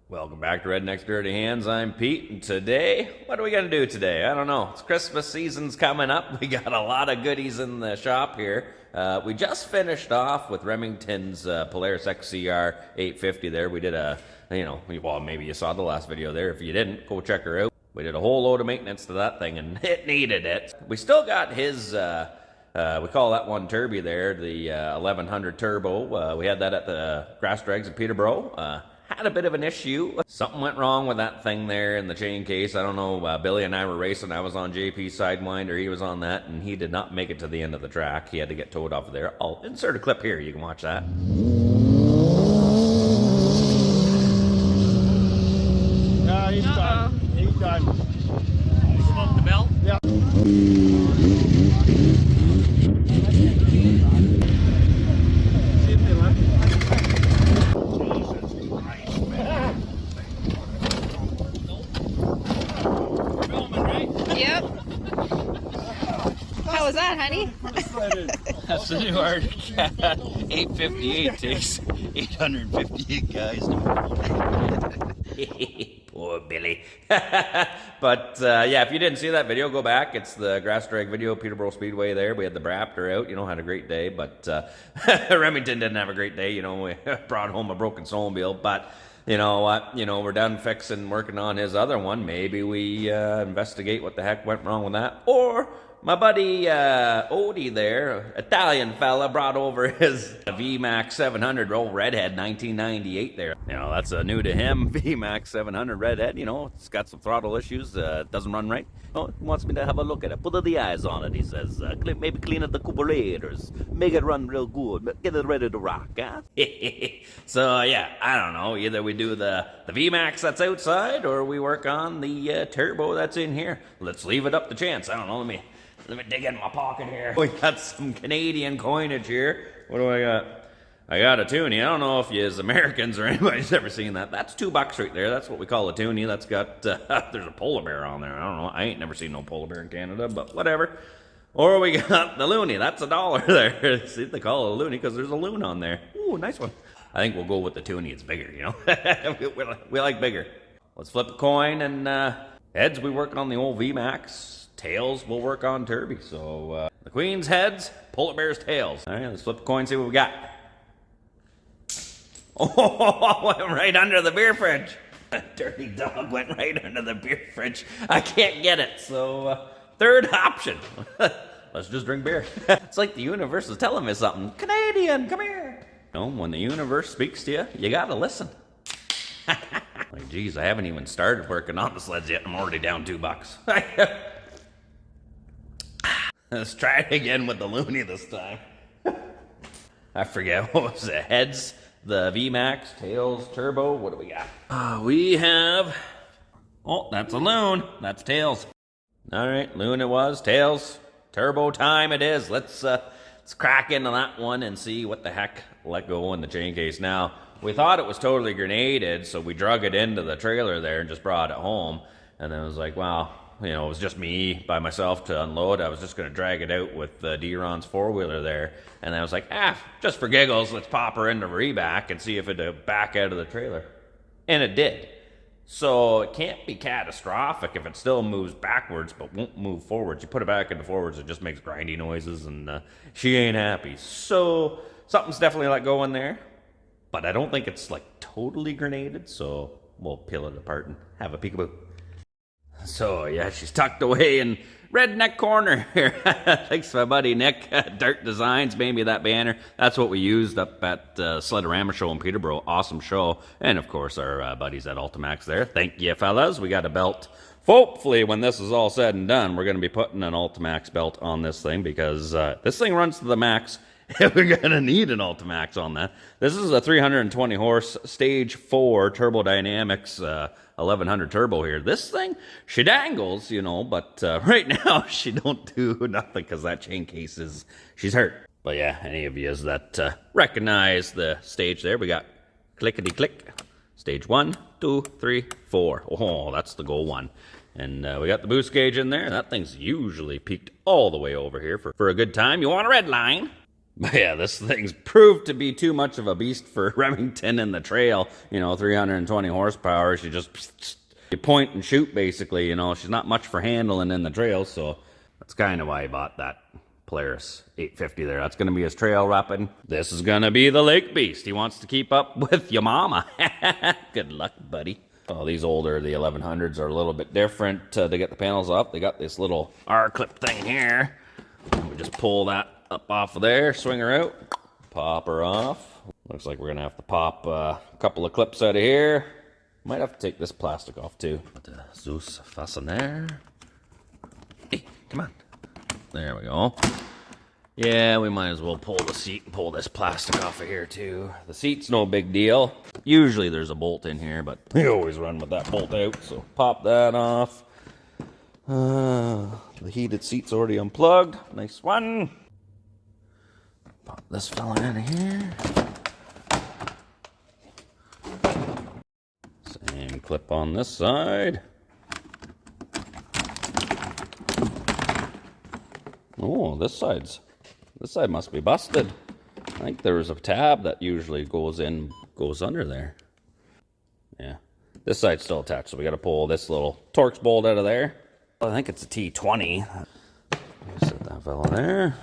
Welcome back to Redneck's Dirty Hands. I'm Pete, and today, what are we gonna do today? I don't know. It's Christmas season's coming up. We got a lot of goodies in the shop here. We just finished off with Remington's Polaris XCR 850 there. We did well, maybe you saw the last video there. If you didn't, go check her out. We did a whole load of maintenance to that thing, and it needed it. We still got his, we call that one Turby there, the 1100 Turbo. We had that at the Grass Drags in Peterborough. Had a bit of an issue. Something went wrong with that thing there in the chain case. I don't know, Billy and I were racing. I was on JP's Sidewinder, he was on that, and he did not make it to the end of the track. He had to get towed off of there. I'll insert a clip here, you can watch that. Yeah, he's done. He's done. Smoke the belt? Yeah. See if they left. Yep. How was that, honey? That's the new Arctic 858 takes 858 guys to Poor Billy. But yeah, if you didn't see that video, go back. It's the Grass Drag video, Peterborough Speedway there. We had the Braptor out, had a great day. But Remington didn't have a great day. We brought home a broken snowmobile. But you know what? We're done working on his other one. Maybe we investigate what the heck went wrong with that. Or my buddy Odie there, Italian fella, brought over his VMAX 700 old Redhead 1998 there. That's new to him, VMAX 700 Redhead. It's got some throttle issues, doesn't run right. He wants me to have a look at it, put the eyes on it, he says. Maybe clean up the carburetors, make it run real good, get it ready to rock, huh? So yeah, I don't know, either we do the VMAX that's outside, or we work on the turbo that's in here. Let's leave it up to chance. I don't know, let me dig in my pocket here. We got some Canadian coinage here. What do I got? I got a toonie. I don't know if you as Americans or anybody's ever seen that. That's $2 right there. That's what we call a toonie. That's got, there's a polar bear on there. I don't know. I ain't never seen no polar bear in Canada, but whatever. Or we got the loony. That's $1 there. See, they call it a loony because there's a loon on there. Ooh, nice one. I think we'll go with the toonie. It's bigger, we like bigger. Let's flip a coin, and heads, we work on the old VMAX. Tails, we'll work on Turby. So the Queen's heads, polar bear's tails. All right, let's flip a coin, see what we got. Oh, went right under the beer fridge. Dirty dog went right under the beer fridge. I can't get it. So third option. Let's just drink beer. It's like the universe is telling me something. Canadian, come here. When the universe speaks to you, you gotta listen. Like, geez, I haven't even started working on the sleds yet. I'm already down $2. Let's try it again with the loony this time. I forget, what was it? Heads, the VMAX, tails, turbo. What do we got? We have, that's a loon. That's tails. All right, loon it was. Tails, turbo time it is. Let's crack into that one and see what the heck let go in the chain case. Now, we thought it was totally grenaded, so we drug it into the trailer there and just brought it home. And then it was like, wow. It was just me by myself to unload. I was just going to drag it out with D-Ron's four-wheeler there. And I was like, just for giggles, let's pop her into reback and see if it'd back out of the trailer. And it did. So it can't be catastrophic if it still moves backwards but won't move forwards. You put it back into forwards, it just makes grindy noises, and she ain't happy. So something's definitely let go in there. But I don't think it's totally grenaded, so we'll peel it apart and have a peekaboo. So, yeah, she's tucked away in Redneck Corner here. Thanks to my buddy Nick, Dirt Designs, made me that banner. That's what we used up at Sledorama Show in Peterborough. Awesome show. And, of course, our buddies at Ultimax there. Thank you, fellas. We got a belt. Hopefully, when this is all said and done, we're going to be putting an Ultimax belt on this thing because this thing runs to the max. We're going to need an Ultimax on that. This is a 320 horse Stage 4 Turbo Dynamics 1100 turbo here. This thing, she dangles, but right now she don't do nothing because that chain case she's hurt. But yeah, any of you that recognize the stage there, we got clickety click. Stage 1, 2, 3, 4. Oh, that's the goal one. And we got the boost gauge in there. That thing's usually peaked all the way over here for a good time. You want a red line? But yeah, this thing's proved to be too much of a beast for Remington in the trail. You know, 320 horsepower. She just, you point and shoot basically, you know. She's not much for handling in the trail, so that's kind of why I bought that Polaris 850 there. That's going to be his trail weapon. This is going to be the lake beast. He wants to keep up with your mama. Good luck, buddy. Oh, these older, the 1100s are a little bit different to get the panels off. They got this little R-clip thing here. And we just pull that up off of there, swing her out, pop her off. Looks like we're gonna have to pop a couple of clips out of here. Might have to take this plastic off too. Zeus fastener. Hey, come on. There we go. Yeah, we might as well pull the seat and pull this plastic off of here too. The seat's no big deal. Usually there's a bolt in here, but we always run with that bolt out, so pop that off. The heated seat's already unplugged. Nice one. Pop this fella in here. Same clip on this side. Oh, this side must be busted. I think there's a tab that usually goes under there. Yeah, this side's still attached, so we got to pull this little Torx bolt out of there. I think it's a T20. Set that fella there.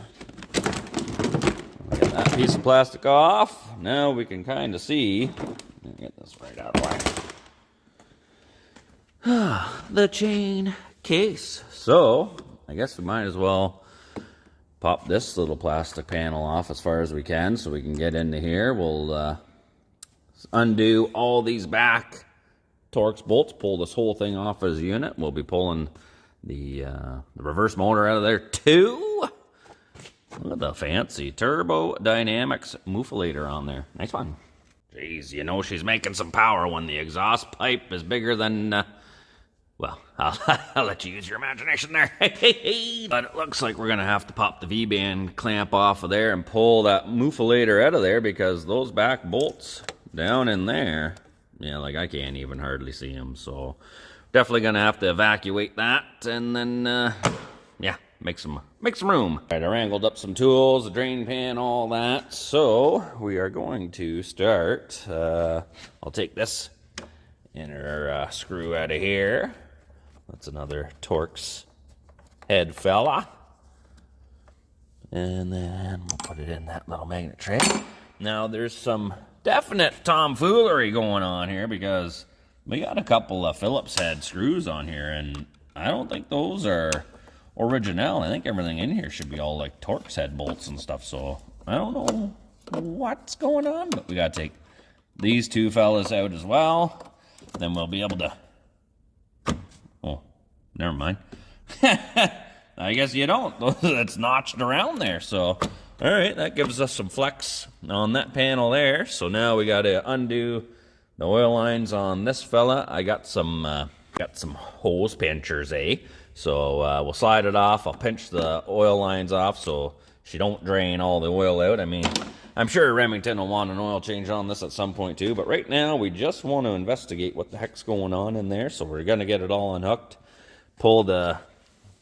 Get that piece of plastic off. Now we can kind of see. Get this right out of the way. The chain case. So I guess we might as well pop this little plastic panel off as far as we can, so we can get into here. We'll undo all these back Torx bolts. Pull this whole thing off as a unit. We'll be pulling the reverse motor out of there too. Look at the fancy Turbo Dynamics muffulator on there. Nice one. Jeez, you know she's making some power when the exhaust pipe is bigger than, well, I'll let you use your imagination there. But it looks like we're going to have to pop the V-band clamp off of there and pull that muffulator out of there, because those back bolts down in there, yeah, like I can't even hardly see them. So definitely going to have to evacuate that and then, yeah, make some room. All right, I wrangled up some tools, a drain pan, all that. So we are going to start. I'll take this inner screw out of here. That's another Torx head fella. And then we'll put it in that little magnet tray. Now there's some definite tomfoolery going on here, because we got a couple of Phillips head screws on here, and I don't think those are original. I think everything in here should be all like Torx head bolts and stuff, so I don't know what's going on, but we gotta take these two fellas out as well. Then we'll be able to, oh, never mind. I guess you don't. That's notched around there, so all right, that gives us some flex on that panel there. So now we got to undo the oil lines on this fella. I got some hose pinchers, So we'll slide it off. I'll pinch the oil lines off so she don't drain all the oil out. I mean, I'm sure Remington will want an oil change on this at some point too, but right now we just want to investigate what the heck's going on in there. So we're going to get it all unhooked, pull the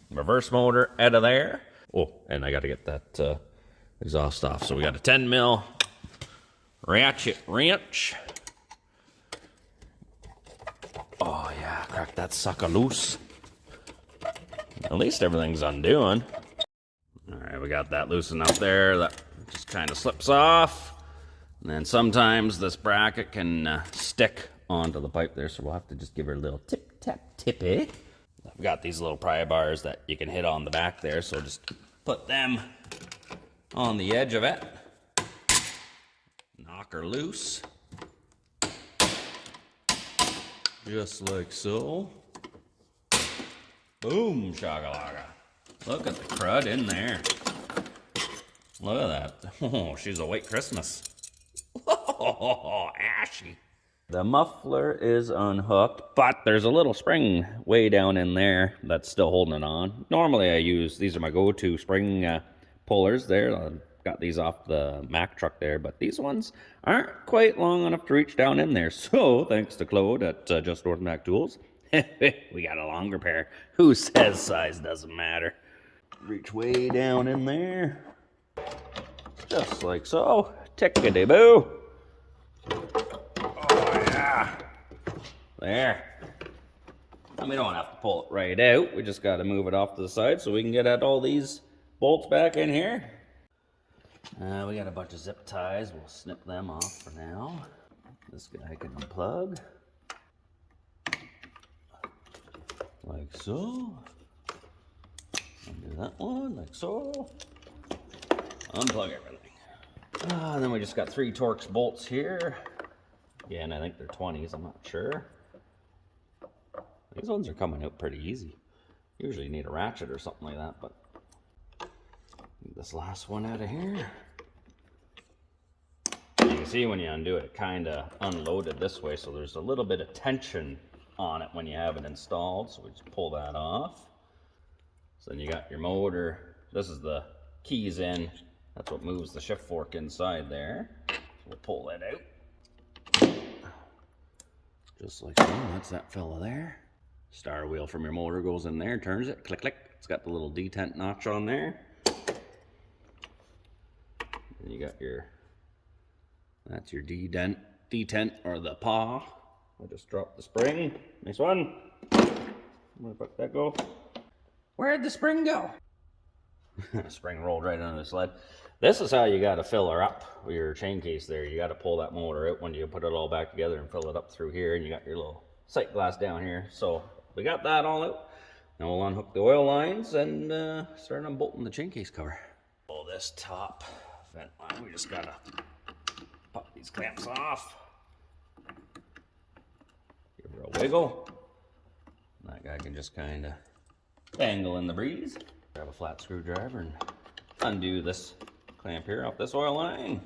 reverse motor out of there. Oh, and I got to get that exhaust off. So we got a 10 mil ratchet wrench. Oh yeah, crack that sucker loose. At least everything's undoing. All right, we got that loosened up there. That just kind of slips off. And then sometimes this bracket can stick onto the pipe there, so we'll have to just give her a little tip-tap-tippy. I've got these little pry bars that you can hit on the back there, so just put them on the edge of it. Knock her loose. Just like so. Boom, shakalaka. Look at the crud in there. Look at that. Oh, she's a white Christmas. Oh, ashy. The muffler is unhooked, but there's a little spring way down in there that's still holding it on. Normally I use, these are my go-to spring pullers there. I got these off the Mack truck there, but these ones aren't quite long enough to reach down in there. So thanks to Claude at Just North Mac Tools, we got a longer pair. Who says size doesn't matter? Reach way down in there. Just like so. Tickety-boo. Oh, yeah. There. And we don't have to pull it right out. We just got to move it off to the side so we can get at all these bolts back in here. We got a bunch of zip ties. We'll snip them off for now. This guy can unplug. Like so. Undo that one, like so. Unplug everything. And then we just got 3 Torx bolts here. Again, I think they're 20s, I'm not sure. These ones are coming out pretty easy. Usually you need a ratchet or something like that, but this last one out of here. You can see when you undo it, it kind of unloaded this way, so there's a little bit of tension on it when you have it installed. So we just pull that off. So then you got your motor. This is the keys in. That's what moves the shift fork inside there. So we'll pull that out. Just like so. That's that fella there. Star wheel from your motor goes in there, turns it, click, click. It's got the little detent notch on there. And you got your, that's your detent or the paw. I'll just drop the spring. Nice one. Where'd the fuck that go? Where'd the spring go? Spring rolled right under the sled. This is how you got to fill her up with your chain case there. You got to pull that motor out when you put it all back together and fill it up through here. And you got your little sight glass down here. So we got that all out. Now we'll unhook the oil lines and start unbolting the chain case cover. Pull this top vent line. We just got to pop these clamps off. Give her a wiggle. That guy can just kind of dangle in the breeze. Grab a flat screwdriver and undo this clamp here off this oil line.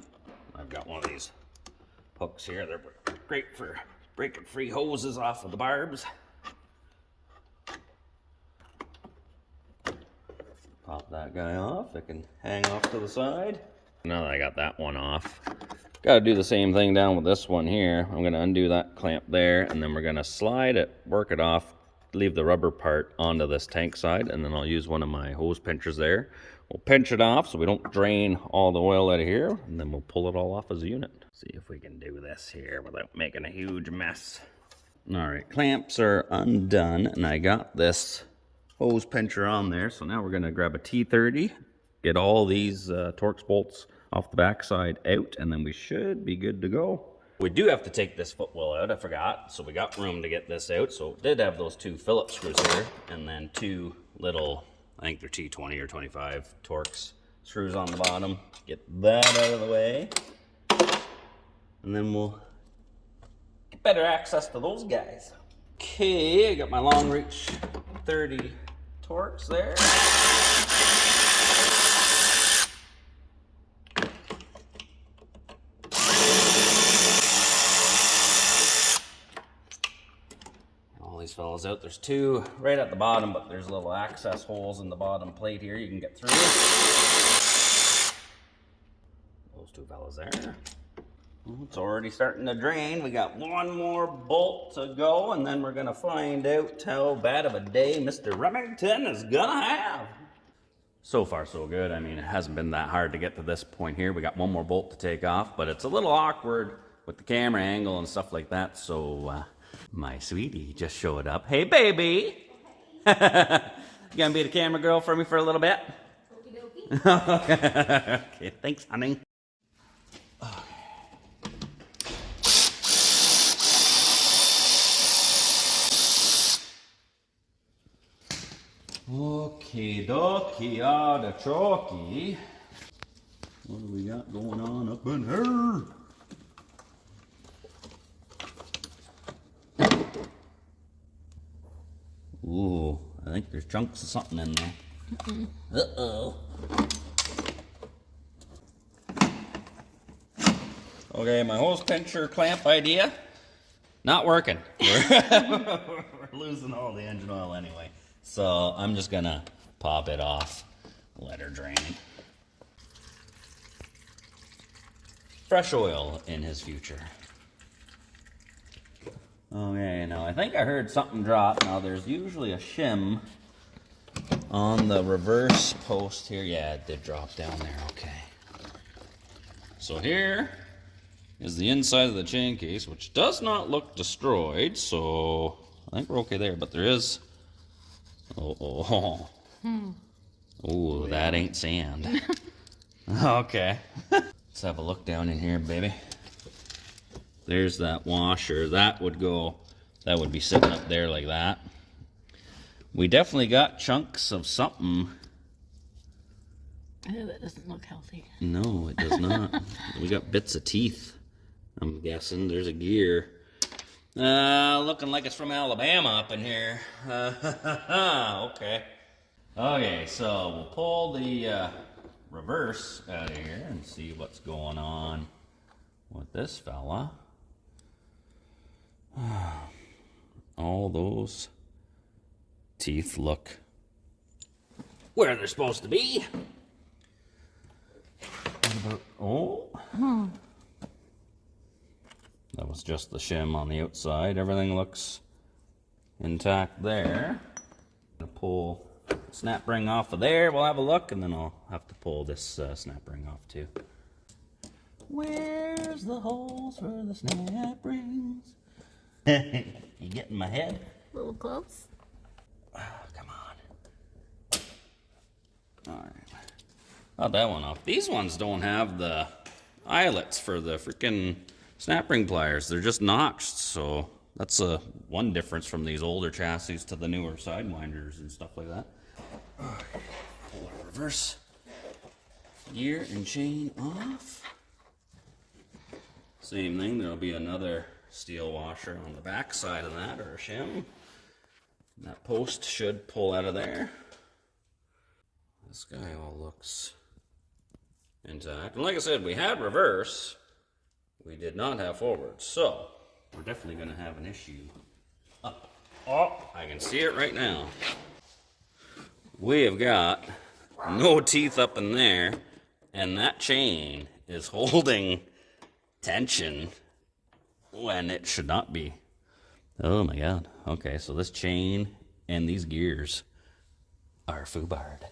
I've got one of these hooks here. They're great for breaking free hoses off of the barbs. Pop that guy off. It can hang off to the side. Now that I got that one off, got to do the same thing down with this one here. I'm going to undo that clamp there, and then we're going to slide it, work it off, leave the rubber part onto this tank side, and then I'll use one of my hose pinchers there. We'll pinch it off so we don't drain all the oil out of here, and then we'll pull it all off as a unit. See if we can do this here without making a huge mess. All right, clamps are undone, and I got this hose pincher on there. So now we're going to grab a T30, get all these Torx bolts off the backside out, and then we should be good to go. We do have to take this footwell out, I forgot. So we got room to get this out. So it did have those 2 Phillips screws here, and then 2 little, I think they're T20 or 25 Torx screws on the bottom. Get that out of the way. And then we'll get better access to those guys. Okay, I got my long reach 30 Torx there. Fellas out. There's 2 right at the bottom, but there's little access holes in the bottom plate here you can get through. Those 2 fellas there. It's already starting to drain. We got 1 more bolt to go, and then we're gonna find out how bad of a day Mr. Remington is gonna have. So far so good. I mean, it hasn't been that hard to get to this point here. We got 1 more bolt to take off, but it's a little awkward with the camera angle and stuff like that, so my sweetie just showed up. Hey, baby. You gonna be the camera girl for me for a little bit? Okay, thanks, honey. Okie dokie, artichoke. What do we got going on up in here? Ooh, I think there's chunks of something in there. Uh-oh. Okay, my hose pincher clamp idea, not working. We're losing all the engine oil anyway. So I'm just gonna pop it off, let her drain. Fresh oil in his future. Okay, now I think I heard something drop. Now there's usually a shim on the reverse post here. Yeah, it did drop down there, okay. So here is the inside of the chain case, which does not look destroyed, so I think we're okay there, but there is... Oh, that ain't sand. Okay. Let's have a look down in here, baby. There's that washer. That would be sitting up there like that. We definitely got chunks of something. Oh, that doesn't look healthy. No, it does not. We got bits of teeth, I'm guessing. There's a gear. Looking like it's from Alabama up in here. Okay. Okay, so we'll pull the reverse out of here and see what's going on with this fella. All those teeth look where they're supposed to be. Oh. That was just the shim on the outside. Everything looks intact there. I'm gonna pull the snap ring off of there. We'll have a look, and then I'll have to pull this snap ring off too. Where's the holes for the snap rings? You getting my head? A little close. Oh, come on. All right. Got that one off. These ones don't have the eyelets for the freaking snap ring pliers. They're just notched, so that's one difference from these older chassis to the newer sidewinders and stuff like that. Pull our reverse gear and chain off. Same thing, there'll be another steel washer on the back side of that, or a shim. That post should pull out of there. This guy all looks intact. And like I said, we had reverse. We did not have forward. So, we're definitely going to have an issue up. Oh, I can see it right now. We have got no teeth up in there. And that chain is holding tension when it should not be. Oh my God. Okay, so this chain and these gears are foobarred.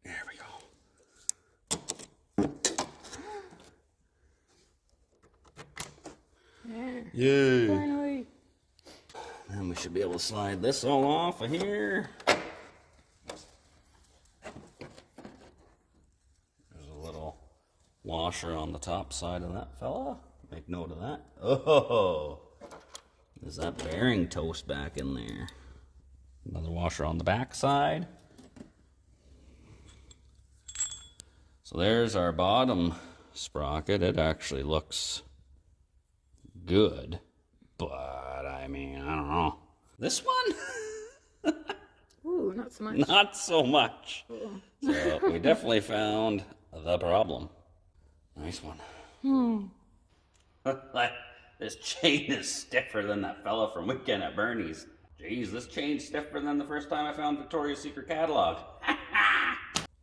There we go. There. Yay. Finally. Then we should be able to slide this all off of here. There's a little washer on the top side of that fella. Make note of that. Oh, there's that bearing toast back in there. Another washer on the back side. So there's our bottom sprocket. It actually looks good, but I mean, I don't know. This one? Ooh, not so much. Not so much. So we definitely found the problem. Nice one. This chain is stiffer than that fella from Weekend at Bernie's. Jeez, this chain's stiffer than the first time I found Victoria's Secret catalog.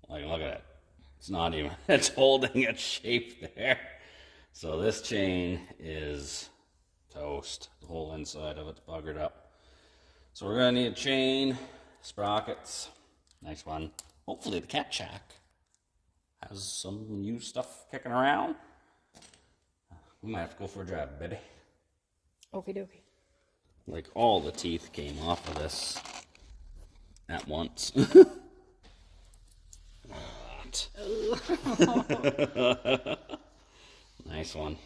Like, look at it. It's not even, it's holding its shape there. So this chain is toast. The whole inside of it's buggered up. So we're gonna need a chain, sprockets. Nice one. Hopefully the cat shack has some new stuff kicking around. We might have to go for a drive, baby. Okie dokie. Like all the teeth came off of this at once. Nice one.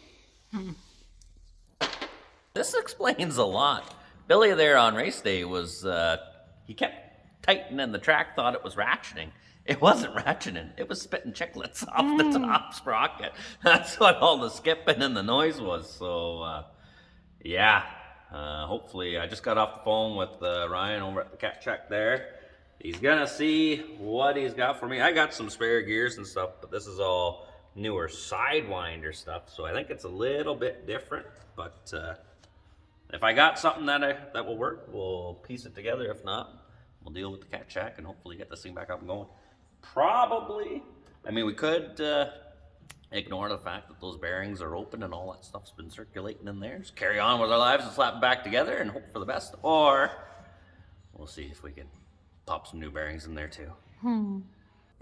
This explains a lot. Billy there on race day was, he kept tightening the track, thought it was ratcheting. It wasn't ratcheting. It was spitting chiclets off the top sprocket. That's what all the skipping and the noise was. So, yeah. Hopefully, I just got off the phone with Ryan over at the cat check there. He's gonna see what he's got for me. I got some spare gears and stuff, but this is all newer sidewinder stuff. So I think it's a little bit different. But if I got something that will work, we'll piece it together. If not, we'll deal with the cat shack and hopefully get this thing back up and going. Probably, I mean, we could ignore the fact that those bearings are open and all that stuff's been circulating in there. Just carry on with our lives and slap it back together and hope for the best. Or we'll see if we can pop some new bearings in there too.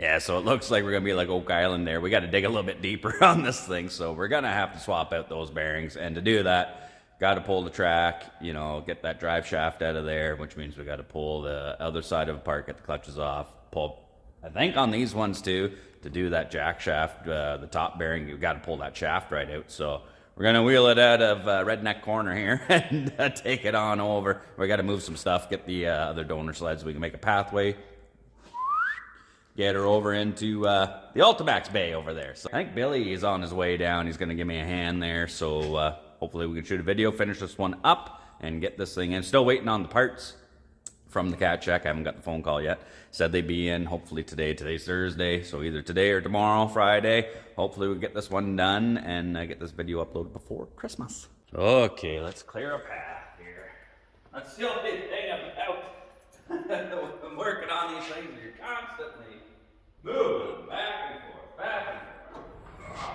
Yeah, so it looks like we're gonna be like Oak Island there. We got to dig a little bit deeper on this thing, so we're gonna have to swap out those bearings. And to do that, got to pull the track, you know, get that drive shaft out of there, which means we got to pull the other side of the part, get the clutches off, pull, I think on these ones too, to do that jack shaft, the top bearing, you got to pull that shaft right out. So we're gonna wheel it out of Redneck Corner here and take it on over. We got to move some stuff, get the other donor sleds so we can make a pathway. Get her over into the Ultimax Bay over there. So I think Billy is on his way down. He's gonna give me a hand there. So hopefully we can shoot a video, finish this one up, and get this thing in. Still waiting on the parts from the cat check. I haven't got the phone call yet. Said they'd be in hopefully today. Today's Thursday, so either today or tomorrow, Friday. Hopefully we'll get this one done and get this video uploaded before Christmas. Okay, let's clear a path here. That's the only thing about working on these things. You're constantly moving back and forth, back and forth.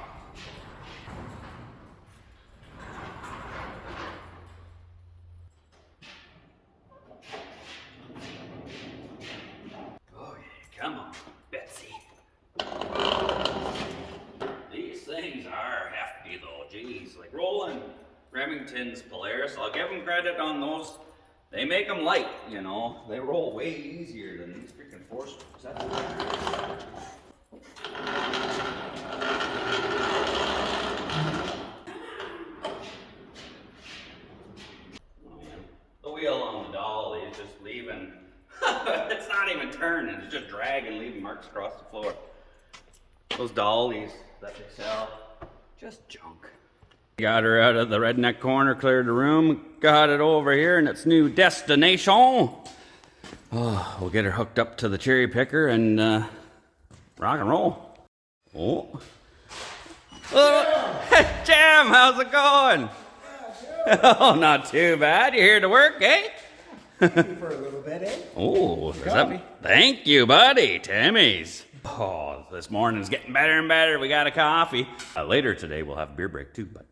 Oh yeah, come on, Betsy. These things are hefty though, geez. Like rolling Remington's Polaris, I'll give them credit on those. They make them light, you know. They roll way easier than these freaking Forsters. That's the wheel on the dolly is just leaving. It's not even turning, it's just dragging, leaving marks across the floor. Those dollies that they sell, just junk. Got her out of the Redneck Corner, cleared the room, got it over here in its new destination. Oh, we'll get her hooked up to the cherry picker and rock and roll. Oh. Oh, Jam, how's it going? Oh, not too bad. You here to work, eh? For a little bit, eh? Oh, thank you, buddy. Timmy's. Oh, this morning's getting better and better. We got a coffee. Later today, we'll have a beer break too, but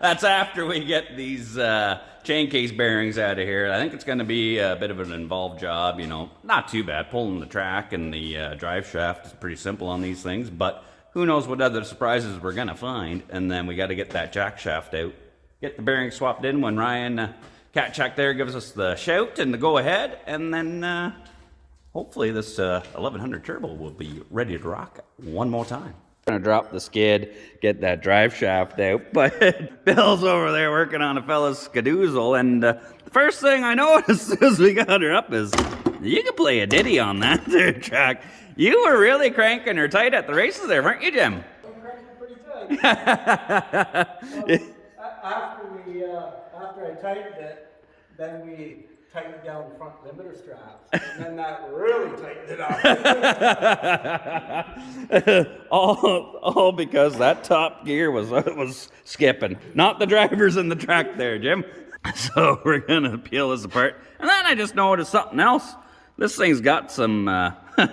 that's after we get these Chaincase bearings out of here. I think it's going to be a bit of an involved job, you know. Not too bad. Pulling the track and the drive shaft is pretty simple on these things, but who knows what other surprises we're going to find. And then we got to get that jack shaft out, get the bearings swapped in when Ryan Cat Check there gives us the shout and the go ahead, and then hopefully this 1100 turbo will be ready to rock one more time. Gonna drop the skid, get that drive shaft out, but Bill's over there working on a fella's skadoozle, and the first thing I noticed as soon as we got her up is, you can play a ditty on that there track. You were really cranking her tight at the races there, weren't you, Jim? I'm cranking pretty tight. After I tightened it, then we tightened down the front limiter straps, and then that really tightened it up. all because that top gear was skipping, not the drivers in the track there, Jim. So we're gonna peel this apart, and then I just noticed something else. This thing's got some,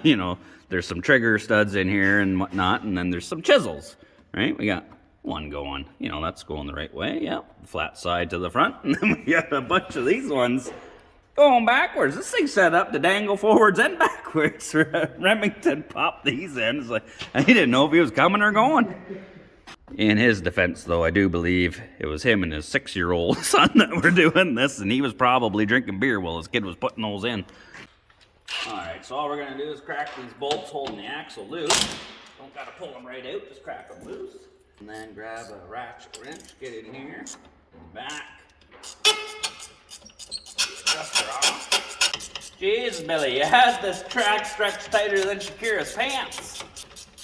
you know, there's some trigger studs in here and whatnot, and then there's some chisels, right? We got one going, you know, that's going the right way, yep, flat side to the front, and then we got a bunch of these ones going backwards. This thing's set up to dangle forwards and backwards. Remington popped these in. It's like, he didn't know if he was coming or going. In his defense, though, I do believe it was him and his 6-year-old son that were doing this, and he was probably drinking beer while his kid was putting those in. All right, so all we're going to do is crack these bolts holding the axle loose. Don't got to pull them right out, just crack them loose. And then grab a ratchet wrench, get it in here, back. Jeez, Billy, you had this track stretched tighter than Shakira's pants.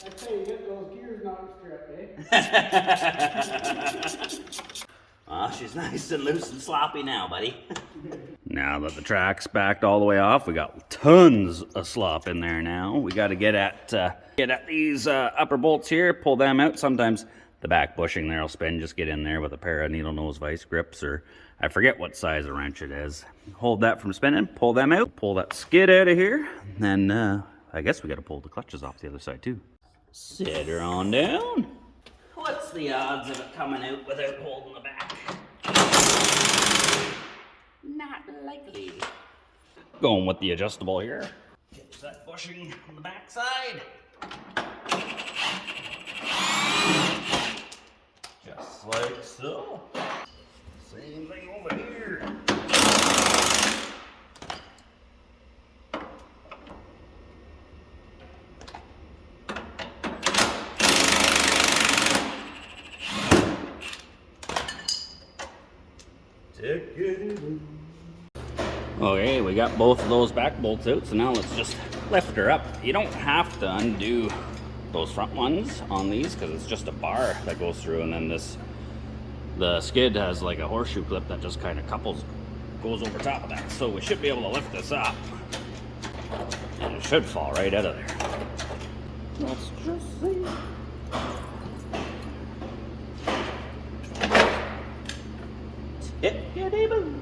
I say you get those gears not stripped, eh? Oh, she's nice and loose and sloppy now, buddy. Now that the track's backed all the way off, we got tons of slop in there now. We got to get at these upper bolts here, pull them out. Sometimes the back bushing there will spin. Just get in there with a pair of needle nose vice grips, or I forget what size of wrench it is. Hold that from spinning, pull them out, pull that skid out of here, and then I guess we got to pull the clutches off the other side too. Sit her on down. What's the odds of it coming out without holding the back? Not likely. Going with the adjustable here. Get this that bushing on the back side. Just like so. Same thing over here. Okay, we got both of those back bolts out, so now let's just lift her up. You don't have to undo those front ones on these because it's just a bar that goes through, and then the skid has like a horseshoe clip that just kind of goes over top of that. So we should be able to lift this up, and it should fall right out of there. Let's just see. Tickety-boo.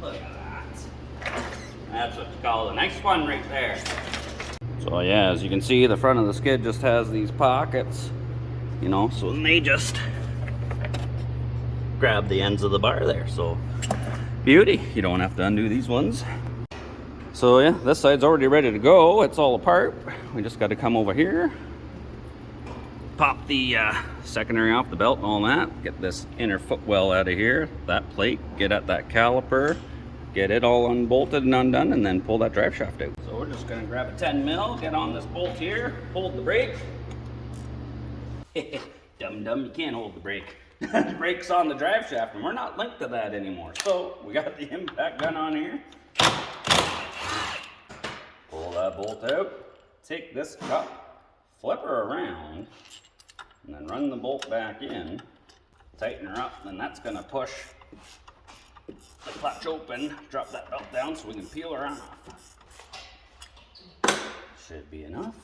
Look at that. That's what you call a nice one right there. So yeah, as you can see, the front of the skid just has these pockets, you know, so they just grab the ends of the bar there. So beauty, you don't have to undo these ones. So yeah, this side's already ready to go. It's all apart. We just got to come over here, pop the secondary off the belt and all that, get this inner footwell out of here, that plate, get at that caliper, get it all unbolted and undone, and then pull that drive shaft out. So we're just gonna grab a 10 mil, get on this bolt here, hold the brake. Dum you can't hold the brake. The brake's on the drive shaft, and we're not linked to that anymore. So we got the impact gun on here. Pull that bolt out, take this cup, flip her around, and then run the bolt back in, tighten her up, and that's gonna push the clutch open, drop that belt down so we can peel her off. Should be enough.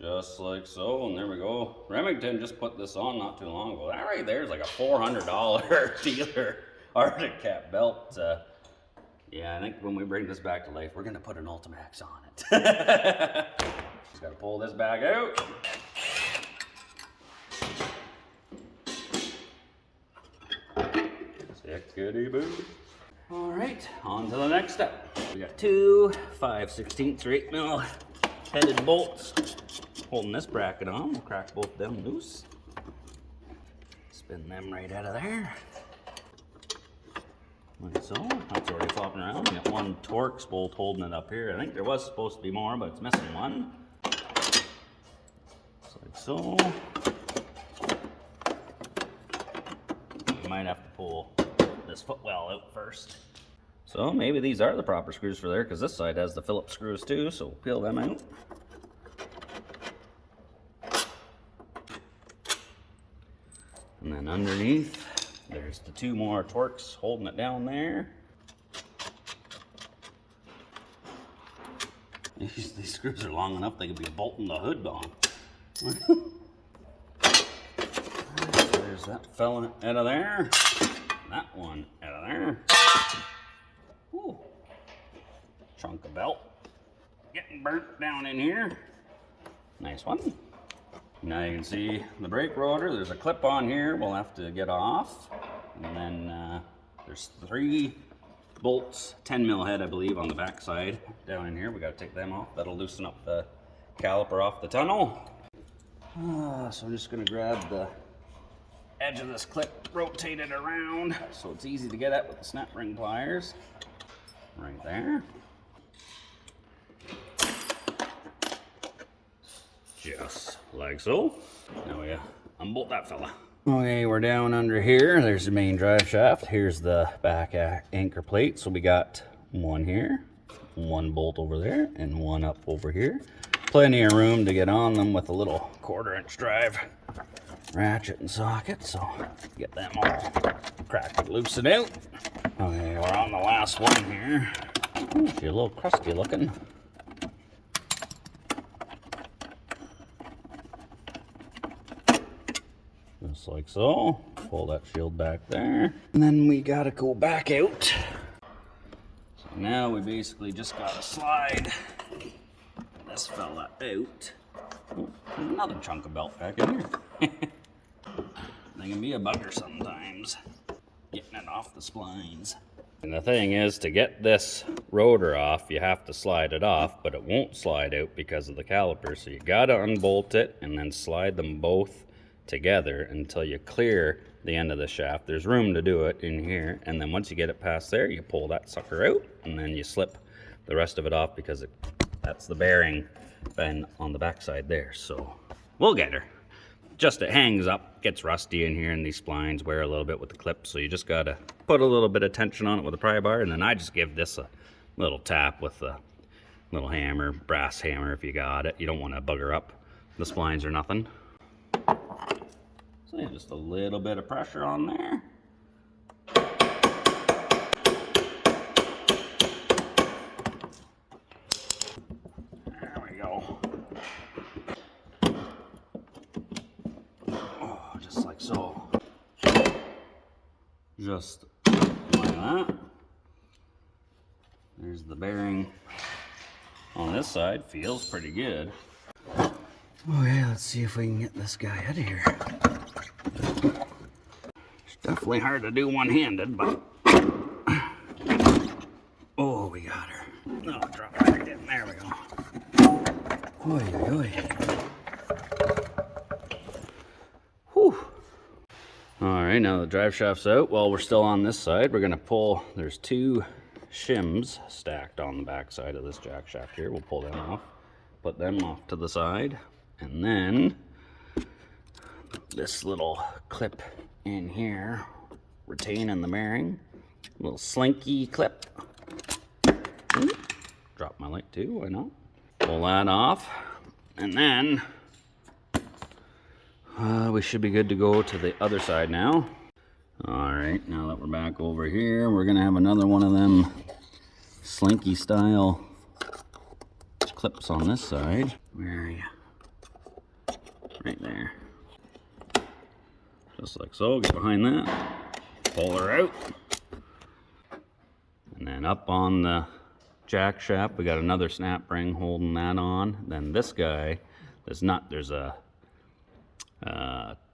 Just like so, and there we go. Remington just put this on not too long ago. That right there is like a $400 dealer Arctic Cat belt. Yeah, I think when we bring this back to life, we're gonna put an Ultimax on it. Just gotta pull this back out. Tickety-boo. All right, on to the next step. We got two 5/16 or 8 mil headed bolts holding this bracket on. We'll crack both them loose. Spin them right out of there. Like so. That's already flopping around. We got one Torx bolt holding it up here. I think there was supposed to be more, but it's missing one. Just like so. We might have to pull this footwell out first. So maybe these are the proper screws for there, because this side has the Phillips screws too, so we'll peel them out. And then underneath, there's the two more Torx holding it down there. These screws are long enough they could be bolting the hood on. There's that fella out of there. That one out of there. Ooh. Chunk of belt. Getting burnt down in here. Nice one. Now you can see the brake rotor. There's a clip on here we'll have to get off. And then there's 3 bolts, 10 mil head I believe, on the back side down in here. We got to take them off. That'll loosen up the caliper off the tunnel. So I'm just going to grab the edge of this clip, rotate it around so it's easy to get at with the snap ring pliers. Right there. Just like so. Now we unbolt that fella. Okay, we're down under here. There's the main drive shaft. Here's the back anchor plate. So we got one here, one bolt over there, and one up over here. Plenty of room to get on them with a little 1/4-inch drive ratchet and socket. So get them all cracked and loosen out. Okay, we're on the last one here. Ooh, she's a little crusty looking. Just like so. Pull that shield back there. And then we gotta go back out. So now we basically just gotta slide this fella out. Oh, there's another chunk of belt back in here. They can be a bugger sometimes, getting it off the splines. And the thing is, to get this rotor off, you have to slide it off, but it won't slide out because of the caliper. So you gotta unbolt it and then slide them both together until you clear the end of the shaft. There's room to do it in here, and then once you get it past there, you pull that sucker out, and then you slip the rest of it off because that's the bearing bend on the backside there. So we'll get her. Just it hangs up, gets rusty in here, and these splines wear a little bit with the clip, so you just gotta put a little bit of tension on it with a pry bar, and then I just give this a little tap with a little hammer, brass hammer if you got it. You don't want to bugger up the splines or nothing. So yeah, just a little bit of pressure on there. There we go. Oh, just like so. Just like that. There's the bearing on this side. Feels pretty good. Oh yeah, let's see if we can get this guy out of here. It's definitely hard to do one-handed, but... Oh, we got her. Oh, drop her back in. There we go. Oy, oy. Whew. All right, now the drive shaft's out. While we're still on this side, we're gonna pull, there's two shims stacked on the back side of this jack shaft here. We'll pull them off, put them off to the side, and then this little clip in here, retaining the bearing, little slinky clip. Drop my light too, why not? Pull that off, and then we should be good to go to the other side now. All right, now that we're back over here, we're gonna have another one of them slinky style clips on this side. Where are you? Right there. Just like so, get behind that, pull her out. And then up on the jack shaft, we got another snap ring holding that on. Then this guy, there's a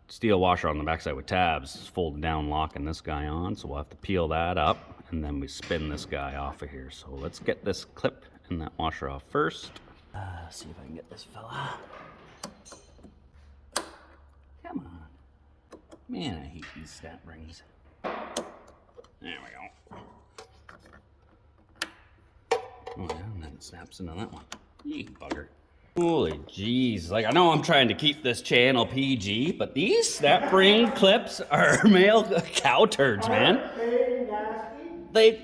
steel washer on the backside with tabs, folded down, locking this guy on. So we'll have to peel that up, and then we spin this guy off of here. So let's get this clip and that washer off first. See if I can get this fella. Come on. Man, I hate these snap rings. There we go. Oh yeah, and then it snaps into that one. You bugger. Holy jeez. Like, I know I'm trying to keep this channel PG, but these snap ring clips are male cow turds, man.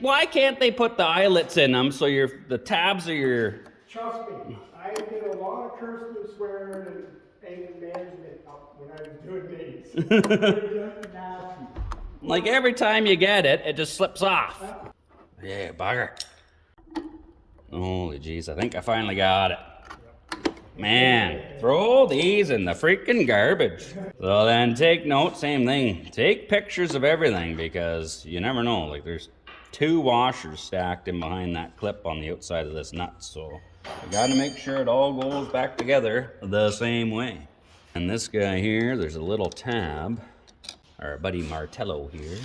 Why can't they put the eyelets in them so the tabs are your... Trust me, I did a lot of cursing and swearing and anger management when I was doing these. They're just nasty. Like every time you get it, it just slips off. Yeah, bugger. Holy jeez, I think I finally got it. Man, throw these in the freaking garbage. So then take note, same thing. Take pictures of everything because you never know. Like there's two washers stacked in behind that clip on the outside of this nut. So you gotta make sure it all goes back together the same way. And this guy here, there's a little tab, our buddy Martello here.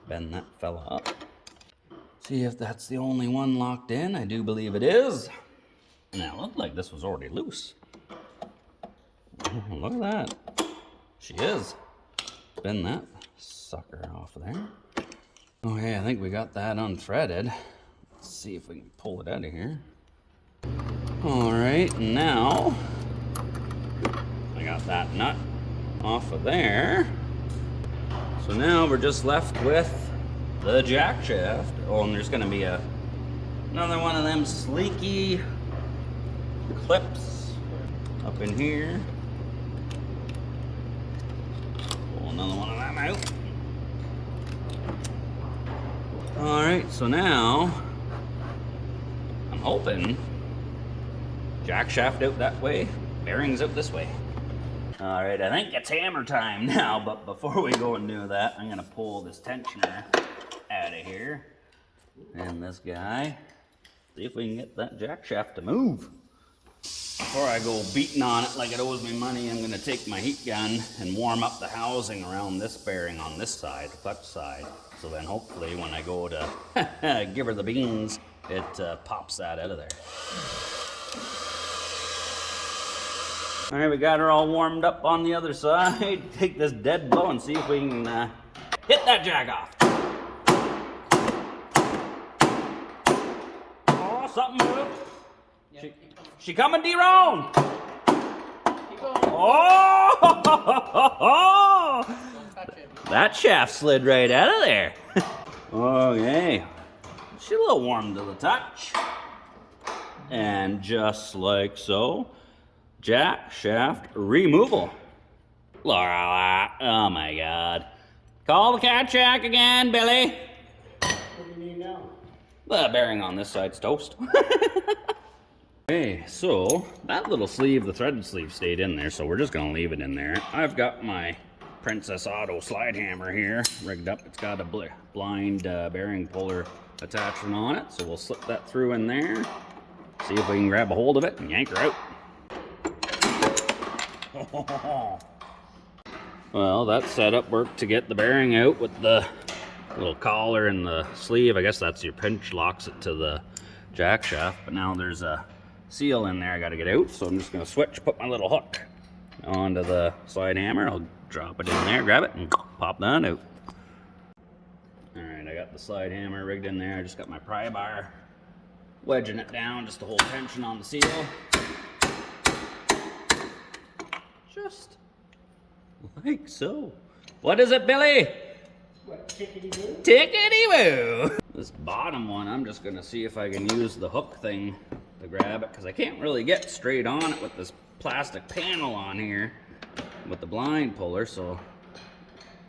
Bend that fella up. See if that's the only one locked in. I do believe it is. Now, it looked like this was already loose. Oh, look at that. She is. Bend that sucker off of there. Okay, I think we got that unthreaded. Let's see if we can pull it out of here. All right, now I got that nut off of there. So now we're just left with the jack shaft. Oh, and there's gonna be another one of them sleeky clips up in here. Pull another one of them out. All right, so now I'm hoping jack shaft out that way, bearings out this way. All right, I think it's hammer time now, but before we go and do that, I'm gonna pull this tensioner out of here. And this guy, see if we can get that jack shaft to move. Before I go beating on it like it owes me money, I'm gonna take my heat gun and warm up the housing around this bearing on this side, the clutch side. So then hopefully when I go to give her the beans, it pops that out of there. All right, we got her all warmed up on the other side. Take this dead blow and see if we can hit that jack off. Oh, something moved. She coming, D-Ron? Oh! That shaft slid right out of there. Okay. She's a little warm to the touch. And just like so, jack shaft removal. Laura, oh my God. Call the cat shack again, Billy. What do you need now? The bearing on this side's toast. Okay, so that little sleeve, the threaded sleeve, stayed in there, so we're just gonna leave it in there. I've got my Princess Auto slide hammer here rigged up. It's got a blind bearing puller attachment on it, so we'll slip that through in there. See if we can grab a hold of it and yank her out. Well, that setup worked to get the bearing out with the little collar and the sleeve. I guess that's your pinch locks it to the jack shaft, but now there's a seal in there I gotta get out, so I'm just gonna switch, put my little hook onto the slide hammer. I'll drop it in there, grab it, and pop that out. Alright, I got the slide hammer rigged in there. I just got my pry bar wedging it down just to hold tension on the seal. Just like so. What is it, Billy? What, tickety-boo? Tickety-boo! This bottom one, I'm just gonna see if I can use the hook thing to grab it, because I can't really get straight on it with this plastic panel on here with the blind puller, so.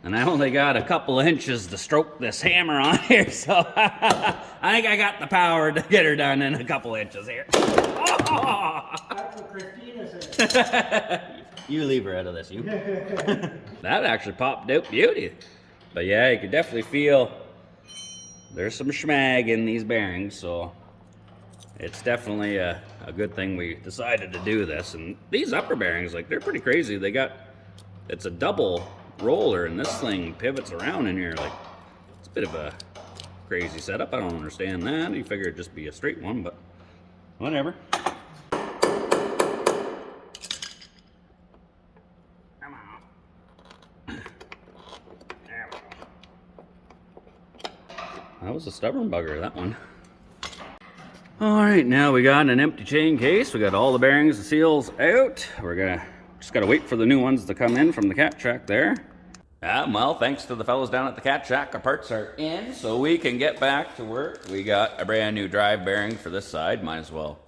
And I only got a couple inches to stroke this hammer on here, so I think I got the power to get her done in a couple inches here. Oh! That's what Christina said. You leave her out of this, you. That actually popped out beauty. But yeah, you can definitely feel there's some schmag in these bearings, so it's definitely a good thing we decided to do this. And these upper bearings, like, they're pretty crazy. It's a double roller, and this thing pivots around in here. Like, it's a bit of a crazy setup. I don't understand that. You figure it'd just be a straight one, but whatever. Come on. There we go. That was a stubborn bugger, that one. All right, now we got an empty chain case. We got all the bearings and seals out. We're just gotta wait for the new ones to come in from the cat shack there. Well, thanks to the fellows down at the cat shack, our parts are in, so we can get back to work. We got a brand new drive bearing for this side. Might as well,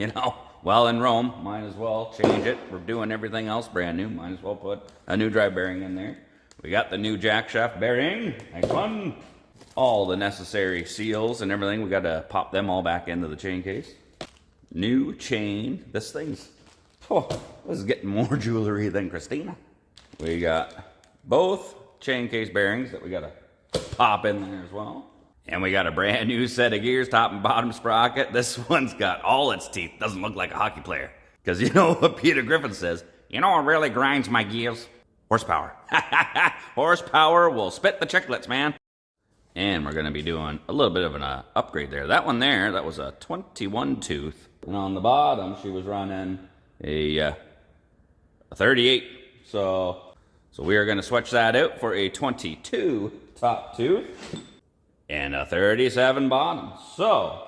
while in Rome, might as well change it. We're doing everything else brand new. Might as well put a new drive bearing in there. We got the new jack shaft bearing. Nice one. All the necessary seals and everything. We got to pop them all back into the chain case. New chain. This is getting more jewelry than Christina. We got both chain case bearings that we got to pop in there as well. And we got a brand new set of gears, top and bottom sprocket. This one's got all its teeth. Doesn't look like a hockey player. Because you know what Peter Griffin says? You know what really grinds my gears? Horsepower. Horsepower will spit the chiclets, man. And we're going to be doing a little bit of an upgrade there. That one there, that was a 21 tooth. And on the bottom, she was running a 38. So we are going to switch that out for a 22 top tooth and a 37 bottom. So,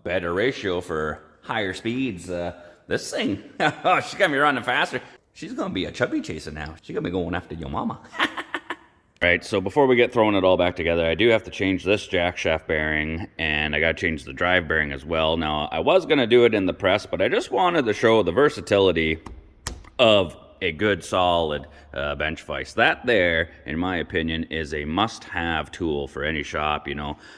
better ratio for higher speeds. This thing, she's going to be running faster. She's going to be a chubby chaser now. She's going to be going after your mama. Right, so before we get throwing it all back together, I do have to change this jack shaft bearing, and I got to change the drive bearing as well. Now, I was going to do it in the press, but I just wanted to show the versatility of a good, solid bench vise. That there, in my opinion, is a must-have tool for any shop,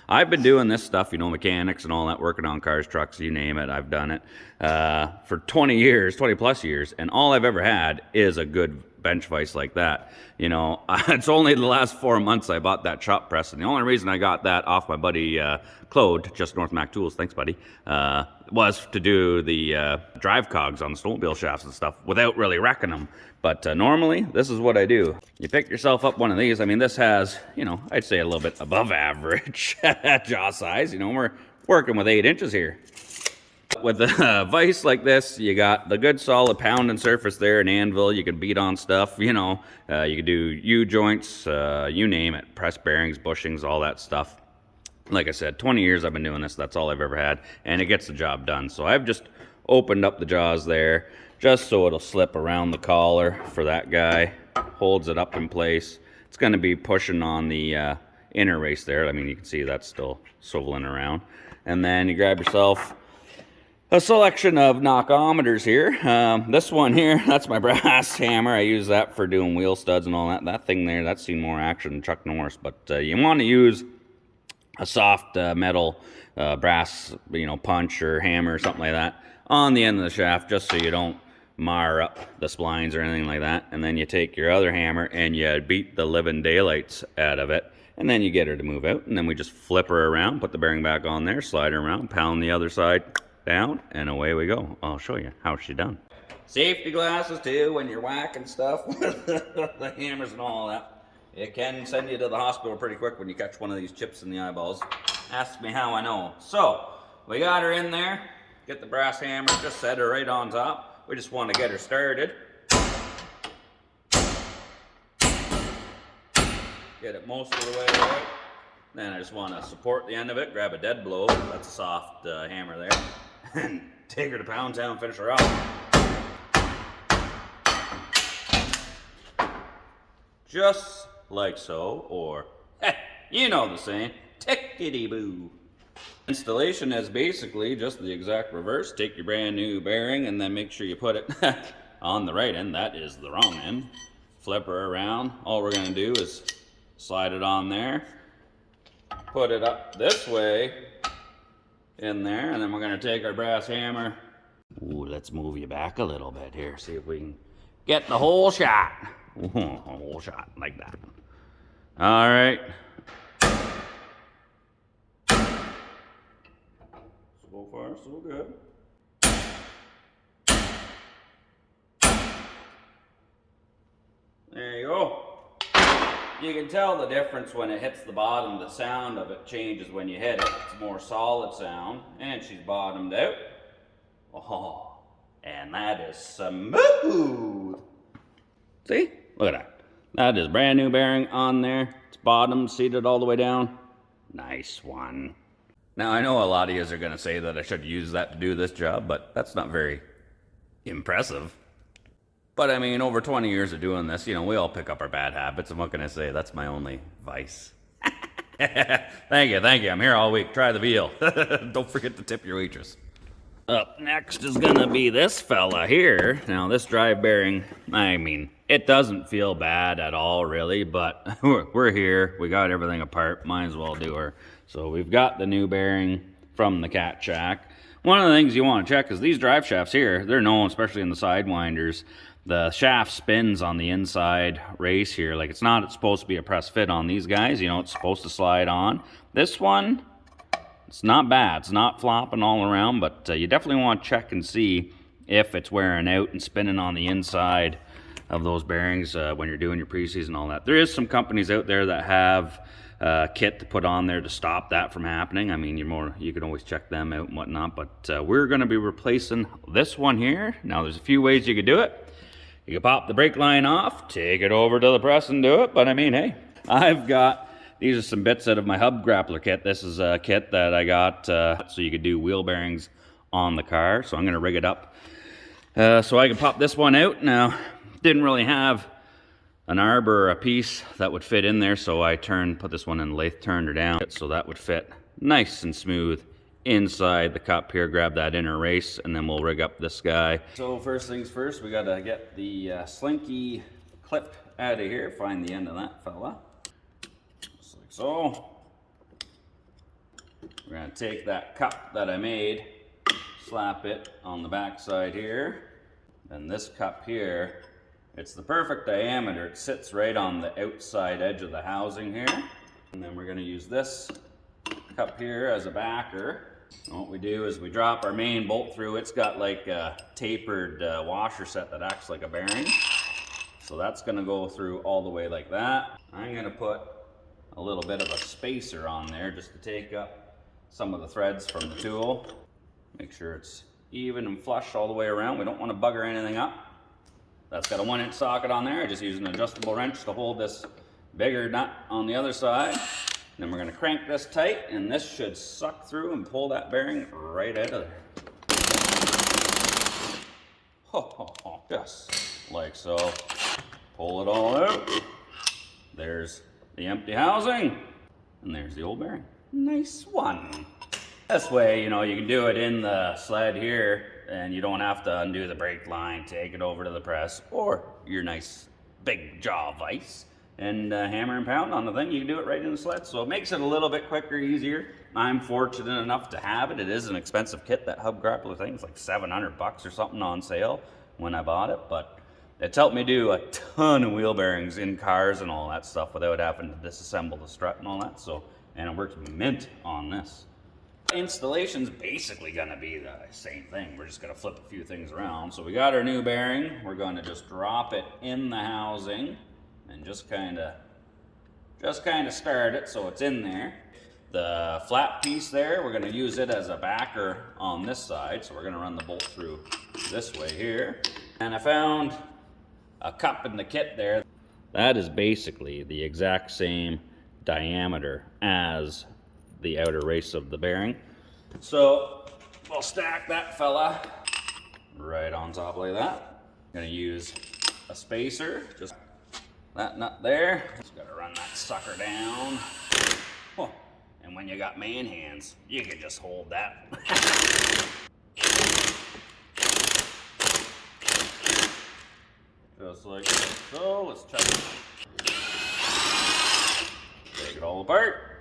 I've been doing this stuff, mechanics and all that, working on cars, trucks, you name it, I've done it for 20 plus years, and all I've ever had is a good bench vise like that. You know, it's only the last 4 months I bought that chop press, and the only reason I got that off my buddy Claude, just North Mac Tools, thanks buddy, was to do the drive cogs on the snowmobile shafts and stuff without really wrecking them. But normally, this is what I do. You pick yourself up one of these. I mean, this has, you know, I'd say a little bit above average jaw size. You know, we're working with 8 inches here. With a vise like this, you got the good solid pounding surface there, an anvil. You can beat on stuff, you know. You can do U-joints, you name it. Press bearings, bushings, all that stuff. Like I said, 20 years I've been doing this. That's all I've ever had. And it gets the job done. So I've just opened up the jaws there just so it'll slip around the collar for that guy. Holds it up in place. It's going to be pushing on the inner race there. I mean, you can see that's still swiveling around. And then you grab yourself a selection of knockometers here. This one here, that's my brass hammer. I use that for doing wheel studs and all that. That thing there, that's seen more action than Chuck Norris. But you want to use a soft metal brass, you know, punch or hammer or something like that on the end of the shaft, just so you don't mar up the splines or anything like that. And then you take your other hammer and you beat the living daylights out of it. And then you get her to move out. And then we just flip her around, put the bearing back on there, slide her around, pound the other side down, and away we go. I'll show you how she done. Safety glasses too when you're whacking stuff with the hammers and all that. It can send you to the hospital pretty quick when you catch one of these chips in the eyeballs. Ask me how I know. So, we got her in there. Get the brass hammer, just set her right on top. We just want to get her started. Get it most of the way out. Then I just want to support the end of it, grab a dead blow. That's a soft hammer there. And take her to Pound Town, finish her off. Just like so, or, you know the saying, tickety-boo. Installation is basically just the exact reverse. Take your brand new bearing and then make sure you put it on the right end. That is the wrong end. Flip her around. All we're going to do is slide it on there. Put it up this way in there, and then we're going to take our brass hammer. Ooh, let's move you back a little bit here. See if we can get the whole shot. Ooh, a whole shot like that. All right. So far, so good. There you go. You can tell the difference when it hits the bottom. The sound of it changes when you hit it. It's more solid sound. And she's bottomed out. Oh, and that is smooth. See? Look at that. That is brand new bearing on there. It's bottomed, seated all the way down. Nice one. Now, I know a lot of you are going to say that I should use that to do this job, but that's not very impressive. But I mean, over 20 years of doing this, you know, we all pick up our bad habits, and what can I say? That's my only vice. Thank you. I'm here all week. Try the veal. Don't forget to tip your waitress. Up next is gonna be this fella here. Now, this drive bearing, I mean, it doesn't feel bad at all, really, but we're here. We got everything apart. Might as well do her. So we've got the new bearing from the Cat Shack. One of the things you want to check is these drive shafts here, they're known, especially in the sidewinders, the shaft spins on the inside race here. Like, it's supposed to be a press fit on these guys. You know, it's supposed to slide on. This one, it's not bad. It's not flopping all around, but you definitely want to check and see if it's wearing out and spinning on the inside of those bearings when you're doing your preseason and all that. There is some companies out there that have kit to put on there to stop that from happening. I mean, you can always check them out and whatnot, but we're going to be replacing this one here. Now, there's a few ways you could do it. You can pop the brake line off, take it over to the press and do it, but I mean, hey, these are some bits out of my hub grappler kit. This is a kit that I got so you could do wheel bearings on the car, so I'm going to rig it up so I can pop this one out. Now, didn't really have an arbor or a piece that would fit in there, so I put this one in the lathe, turned her down so that would fit nice and smooth inside the cup here. Grab that inner race, and then we'll rig up this guy. So first things first, we got to get the slinky clip out of here. Find the end of that fella. Just like so. We're going to take that cup that I made, slap it on the back side here. Then this cup here It's the perfect diameter. It sits right on the outside edge of the housing here. And then we're going to use this cup here as a backer. And what we do is we drop our main bolt through. It's got like a tapered washer set that acts like a bearing. So that's going to go through all the way like that. I'm going to put a little bit of a spacer on there just to take up some of the threads from the tool. Make sure it's even and flush all the way around. We don't want to bugger anything up. That's got a 1-inch socket on there. I just use an adjustable wrench to hold this bigger nut on the other side. Then we're going to crank this tight, and this should suck through and pull that bearing right out of there. Just like so. Pull it all out. There's the empty housing, and there's the old bearing. Nice one. This way, you know, you can do it in the sled here, and you don't have to undo the brake line, take it over to the press, or your nice big jaw vise, and hammer and pound on the thing. You can do it right in the sled, so it makes it a little bit quicker, easier. I'm fortunate enough to have it. It is an expensive kit. That hub grappler thing is like $700 or something on sale when I bought it, but it's helped me do a ton of wheel bearings in cars and all that stuff without having to disassemble the strut and all that. So, and it works mint on this. Installation's basically gonna be the same thing. We're just gonna flip a few things around. So we got our new bearing. We're gonna just drop it in the housing and just kind of start it so it's in there. The flat piece there, we're gonna use it as a backer on this side. So we're gonna run the bolt through this way here. And I found a cup in the kit there. That is basically the exact same diameter as the outer race of the bearing. So we'll stack that fella right on top like that. I'm gonna use a spacer, just that nut there. Just gotta run that sucker down. Oh, and when you got man hands, you can just hold that. Just like so. Let's check it. Take it all apart.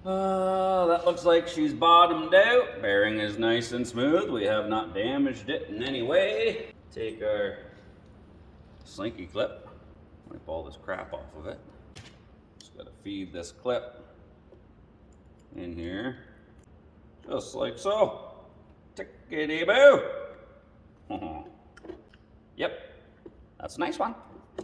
That looks like she's bottomed out. Bearing is nice and smooth. We have not damaged it in any way. Take our slinky clip. Wipe all this crap off of it. Just gotta feed this clip in here. Just like so. Tickety-boo. Yep. That's a nice one.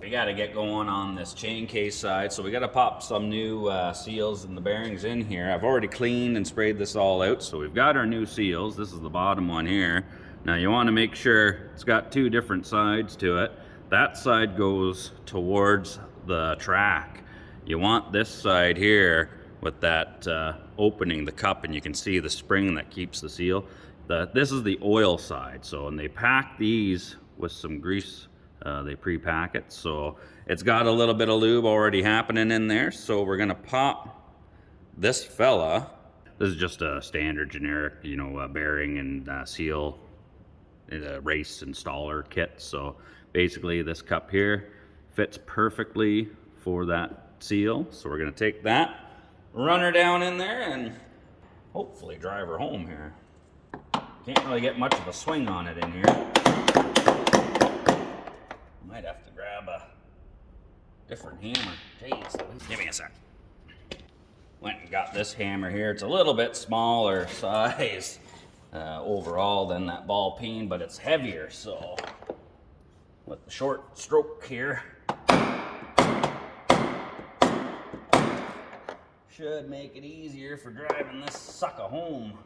We got to get going on this chain case side, so we got to pop some new seals and the bearings in here. I've already cleaned and sprayed this all out, so we've got our new seals. This is the bottom one here. Now you want to make sure it's got two different sides to it. That side goes towards the track. You want this side here with that opening, the cup, and you can see the spring that keeps the seal. This is the oil side, so and they pack these with some grease. They pre-pack it, so it's got a little bit of lube already happening in there. So we're gonna pop this fella. This is just a standard generic, you know, bearing and seal race installer kit. So basically this cup here fits perfectly for that seal. So we're gonna take that, run her down in there, and hopefully drive her home here. Can't really get much of a swing on it in here. Might have to grab a different hammer. Jeez, give me a sec. Went and got this hammer here. It's a little bit smaller size overall than that ball peen, but it's heavier, so with the short stroke here, should make it easier for driving this sucker home.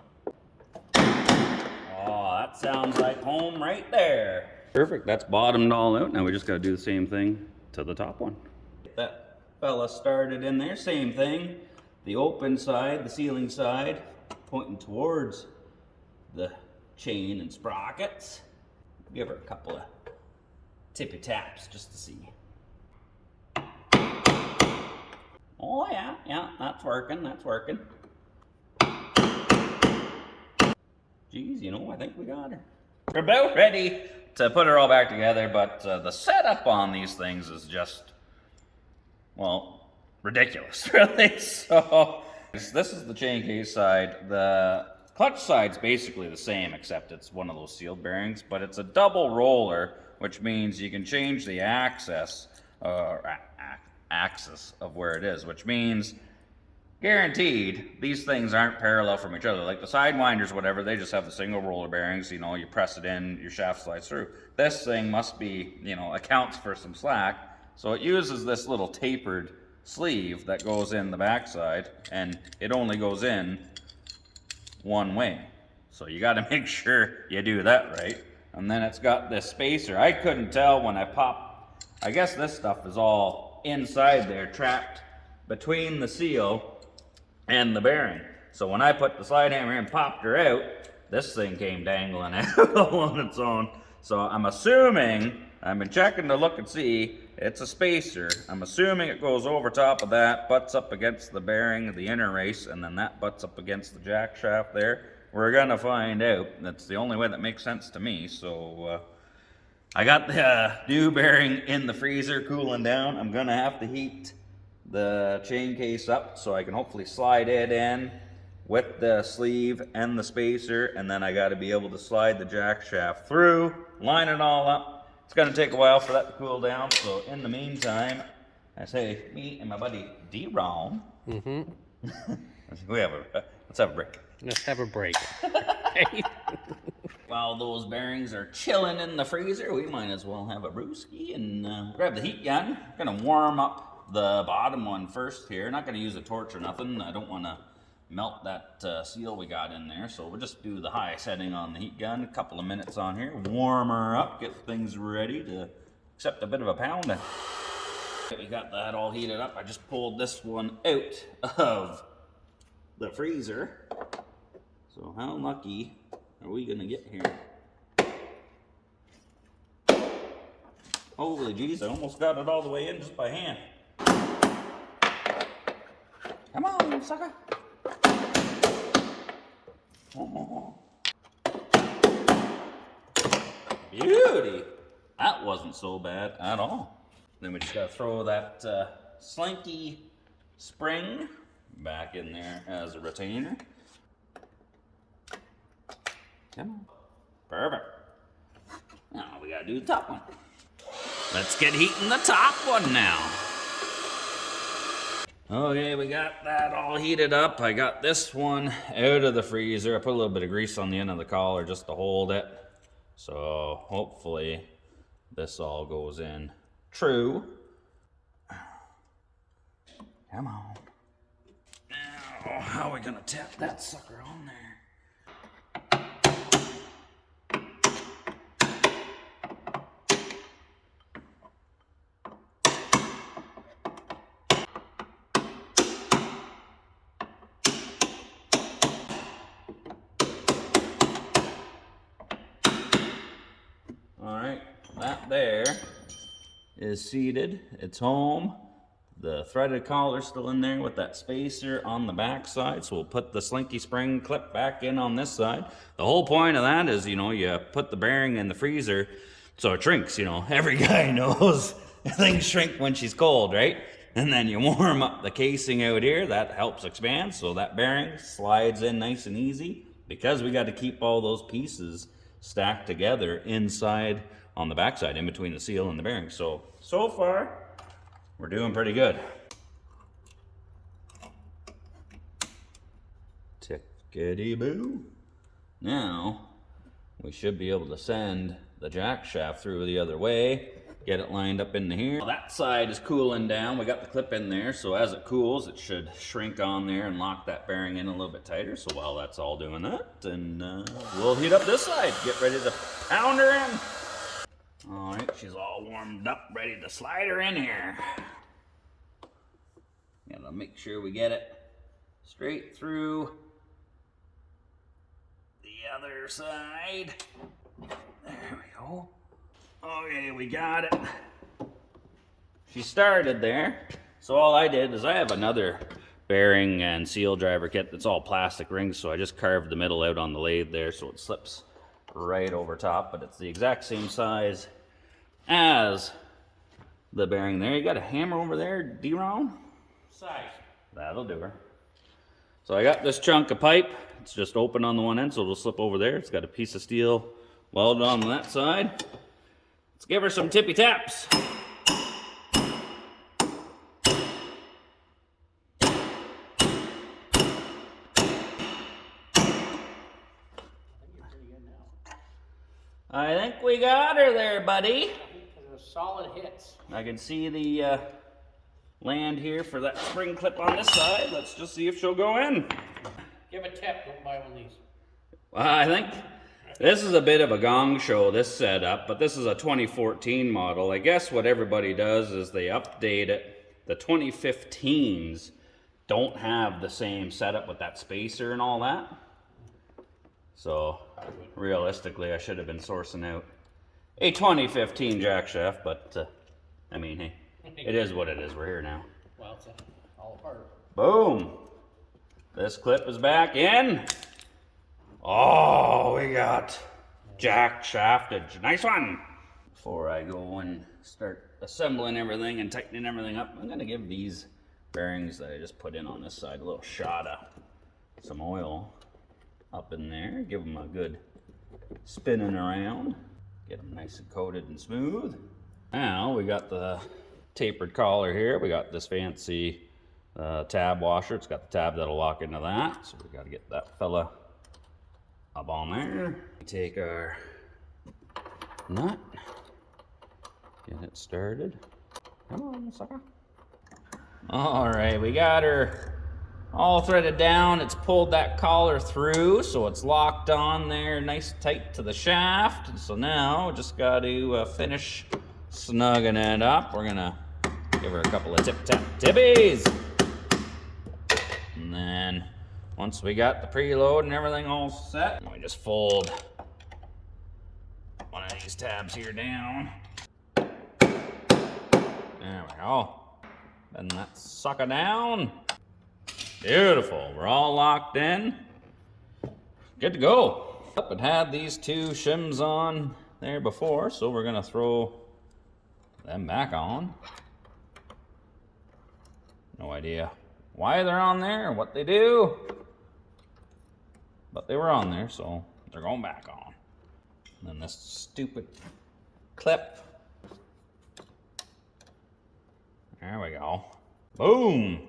Oh, that sounds like home right there. Perfect, that's bottomed all out. Now we just gotta do the same thing to the top one. Get that fella started in there, same thing. The open side, the sealing side, pointing towards the chain and sprockets. Give her a couple of tippy taps just to see. Oh yeah, that's working, that's working. Geez, you know, I think we got her. We're about ready to put her all back together, but the setup on these things is just, well, ridiculous, really. So this is the chain case side. The Clutch side's basically the same, except it's one of those sealed bearings, but it's a double roller, which means you can change the axis of where it is, which means guaranteed these things aren't parallel from each other. Like the sidewinders, whatever, they just have the single roller bearings. You know, you press it in, your shaft slides through. This thing must be, you know, accounts for some slack, so it uses this little tapered sleeve that goes in the backside, and it only goes in one way. So you got to make sure you do that right. And then it's got this spacer. I couldn't tell when I popped. I guess this stuff is all inside there, trapped between the seal and the bearing. So when I put the slide hammer in and popped her out, this thing came dangling out all on its own. So I'm assuming, I've been checking to look and see, it's a spacer. I'm assuming it goes over top of that, butts up against the bearing, the inner race, and then that butts up against the jack shaft there. We're gonna find out. That's the only way that makes sense to me. So I got the new bearing in the freezer cooling down. I'm gonna have to heat the chain case up so I can hopefully slide it in with the sleeve and the spacer, and then I got to be able to slide the jack shaft through, line it all up. It's going to take a while for that to cool down, so in the meantime, I say me and my buddy D-Ron. Let's have a break. Let's have a break. While those bearings are chilling in the freezer, we might as well have a brewski and grab the heat gun. Gonna warm up the bottom one first here. Not gonna use a torch or nothing. I don't want to melt that seal we got in there, so we'll just do the high setting on the heat gun. A couple of minutes on here, warm her up, get things ready to accept a bit of a pounding. We got that all heated up. I just pulled this one out of the freezer. So how lucky are we gonna get here? Holy jeez, I almost got it all the way in just by hand. Come on, sucker. Oh. Beauty. That wasn't so bad at all. Then we just gotta throw that slinky spring back in there as a retainer. Come on. Perfect. Now we gotta do the top one. Let's get heating the top one now. Okay, we got that all heated up. I got this one out of the freezer. I put a little bit of grease on the end of the collar just to hold it. So hopefully this all goes in true. Come on. Now, how are we gonna tap that sucker on there? That there is seated. It's home. The threaded collar's still in there with that spacer on the back side. So we'll put the slinky spring clip back in on this side. The whole point of that is, you know, you put the bearing in the freezer so it shrinks, you know. Every guy knows things shrink when she's cold, right? And then you warm up the casing out here. That helps expand. So that bearing slides in nice and easy. Because we got to keep all those pieces stacked together inside on the backside, in between the seal and the bearing. So far, we're doing pretty good. Tickety-boo. Now, we should be able to send the jack shaft through the other way, get it lined up into here. Well, that side is cooling down. We got the clip in there, so as it cools, it should shrink on there and lock that bearing in a little bit tighter. So while that's all doing that, and we'll heat up this side, get ready to pound her in. All right, she's all warmed up, ready to slide her in here. Gotta make sure we get it straight through the other side. There we go. Okay, we got it. She started there. So all I did is I have another bearing and seal driver kit that's all plastic rings, so I just carved the middle out on the lathe there so it slips right over top, but it's the exact same size as the bearing there. You got a hammer over there, D-Ron? Size. That'll do her. So I got this chunk of pipe. It's just open on the one end, so it'll slip over there. It's got a piece of steel welded on that side. Let's give her some tippy taps. I think we got her there, buddy. They're solid hits. I can see the land here for that spring clip on this side. Let's just see if she'll go in. Give a tip, don't buy one of these. I think this is a bit of a gong show, this setup, but this is a 2014 model. I guess what everybody does is they update it. The 2015s don't have the same setup with that spacer and all that. So realistically, I should have been sourcing out a 2015 jack shaft, but I mean, hey, it is what it is. We're here now. Well, it's all apart. Boom. This clip is back in. Oh, we got jack shaftage. Nice one. Before I go and start assembling everything and tightening everything up, I'm going to give these bearings that I just put in on this side a little shot of some oil up in there. Give them a good spinning around. Get them nice and coated and smooth. Now we got the tapered collar here. We got this fancy tab washer. It's got the tab that'll lock into that. So we got to get that fella up on there. Take our nut. Get it started. Come on, sucker. All right, we got her all threaded down. It's pulled that collar through, so it's locked on there nice and tight to the shaft. So now we just got to finish snugging it up. We're gonna give her a couple of tip-tap tippies. And then once we got the preload and everything all set, we just fold one of these tabs here down. There we go. Bend that sucker down. Beautiful. We're all locked in. Good to go. It had these two shims on there before, so we're gonna throw them back on. No idea why they're on there or what they do, but they were on there, so they're going back on. And then this stupid clip. There we go. Boom.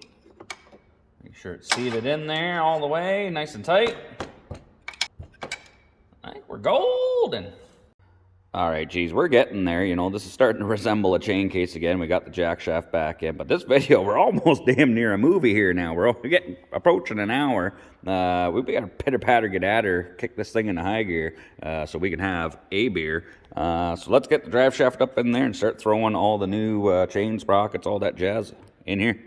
Make sure it's seated in there all the way, nice and tight. I think we're golden. All right, geez, we're getting there. You know, this is starting to resemble a chain case again. We got the jack shaft back in, but this video, we're almost damn near a movie here now. We're getting approaching an hour. We got to pitter-patter, get at her, kick this thing into high gear so we can have a beer. So let's get the drive shaft up in there and start throwing all the new chain sprockets, all that jazz in here.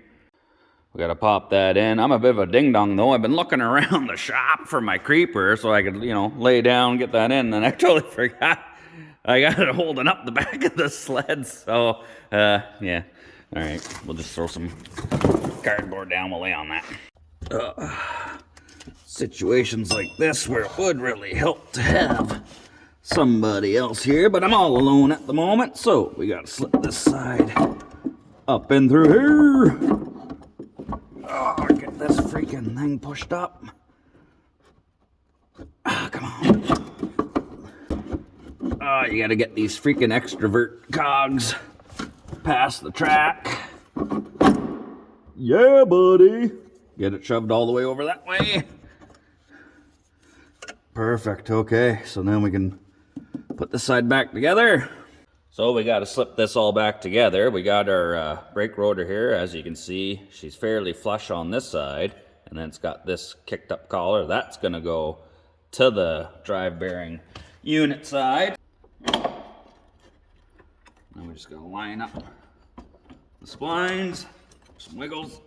We got to pop that in. I'm a bit of a ding-dong, though. I've been looking around the shop for my creeper so I could, you know, lay down, get that in, and I totally forgot. I got it holding up the back of the sled, so, yeah. All right, we'll just throw some cardboard down. We'll lay on that. Situations like this where it would really help to have somebody else here, but I'm all alone at the moment, so we got to slip this side up and through here. Oh, get this freaking thing pushed up. Ah, come on. Oh, you gotta get these freaking extrovert cogs past the track. Yeah, buddy. Get it shoved all the way over that way. Perfect, okay. So then we can put this side back together. So we gotta slip this all back together. We got our brake rotor here. As you can see, she's fairly flush on this side. And then it's got this kicked up collar. That's gonna go to the drive bearing unit side. Now we're just gonna line up the splines, some wiggles.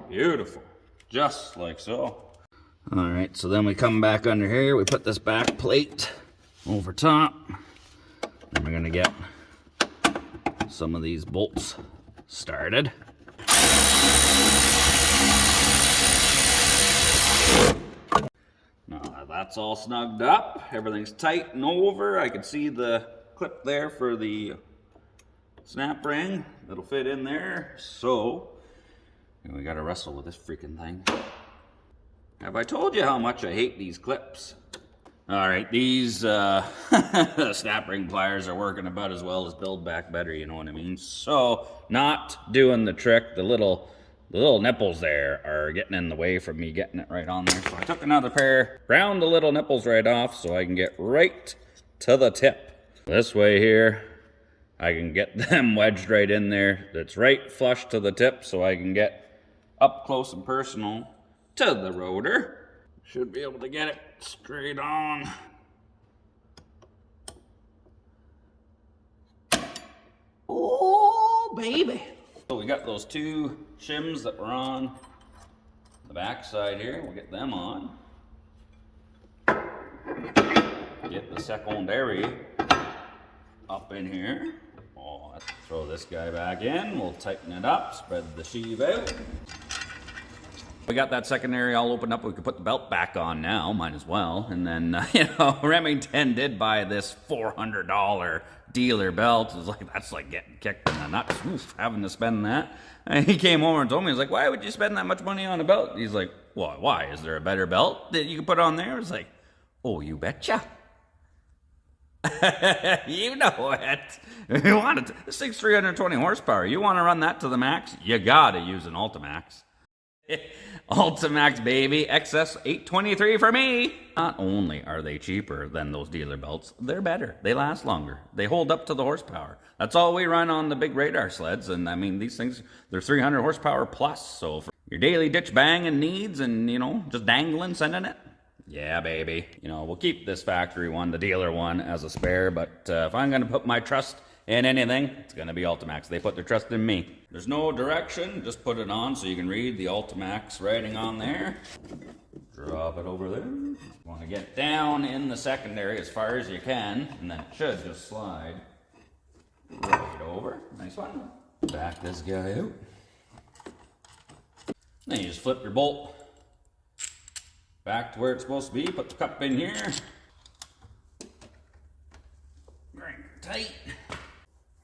Beautiful, just like so. All right, so then we come back under here, we put this back plate over top, and we're gonna get some of these bolts started. Now that's all snugged up. Everything's tight and over. I can see the clip there for the snap ring that'll fit in there. So we gotta wrestle with this freaking thing. Have I told you how much I hate these clips? All right, these snap ring pliers are working about as well as Build Back Better, you know what I mean? So, not doing the trick. The little nipples there are getting in the way from me getting it right on there. So I took another pair, ground the little nipples right off so I can get right to the tip. This way here, I can get them wedged right in there. That's right flush to the tip so I can get up close and personal to the rotor. Should be able to get it straight on. Oh, baby. So we got those two shims that were on the back side here. We'll get them on. Get the secondary up in here. Oh, let's throw this guy back in. We'll tighten it up, spread the sheave out. We got that secondary all opened up. We could put the belt back on now, might as well. And then, you know, Remington did buy this $400 dealer belt. It was like, that's like getting kicked in the nuts, oof, having to spend that. And he came over and told me, he was like, why would you spend that much money on a belt? He's like, well, why? Is there a better belt that you can put on there? I was like, oh, you betcha. You know it. You want it. This thing's 320 horsepower. You want to run that to the max? You gotta use an Ultimax. Ultimax, baby. XS 823 for me. Not only are they cheaper than those dealer belts, they're better. They last longer. They hold up to the horsepower. That's all we run on the big radar sleds. And I mean, these things, they're 300 horsepower plus. So for your daily ditch banging needs and, you know, just dangling, sending it. Yeah, baby. You know, we'll keep this factory one, the dealer one, as a spare. But if I'm going to put my trust in anything, it's going to be Ultimax. They put their trust in me. There's no direction. Just put it on so you can read the Ultimax writing on there. Drop it over there. You want to get down in the secondary as far as you can, and then it should just slide right over. Nice one. Back this guy out. Then you just flip your bolt back to where it's supposed to be. Put the cup in here. Bring it tight.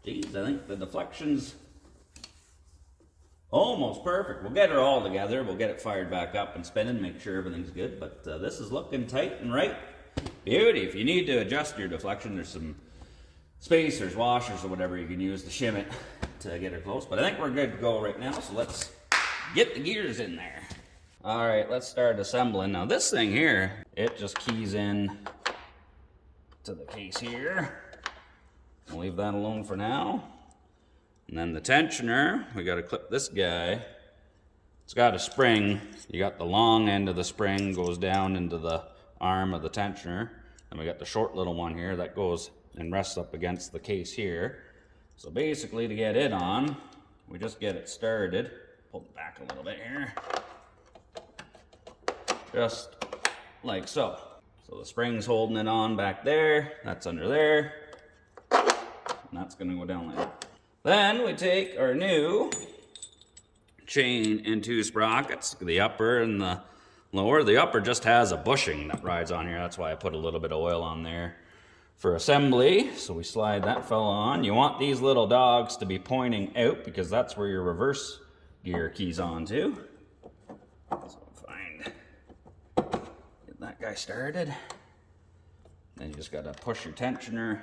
Geez, I think the deflection's almost perfect. We'll get her all together. We'll get it fired back up and spinning, make sure everything's good. But this is looking tight and right. Beauty. If you need to adjust your deflection, there's some spacers, washers, or whatever you can use to shim it to get her close. But I think we're good to go right now, so let's get the gears in there. All right, let's start assembling. Now this thing here, it just keys in to the case here. We'll leave that alone for now. And then the tensioner, we got to clip this guy. It's got a spring. You got the long end of the spring goes down into the arm of the tensioner. And we got the short little one here that goes and rests up against the case here. So basically to get it on, we just get it started. Pull it back a little bit here. Just like so. So the spring's holding it on back there. That's under there. And that's gonna go down like that. Then we take our new chain in two sprockets, the upper and the lower. The upper just has a bushing that rides on here. That's why I put a little bit of oil on there for assembly. So we slide that fella on. You want these little dogs to be pointing out because that's where your reverse gear keys on to. So get that guy started. Then you just gotta push your tensioner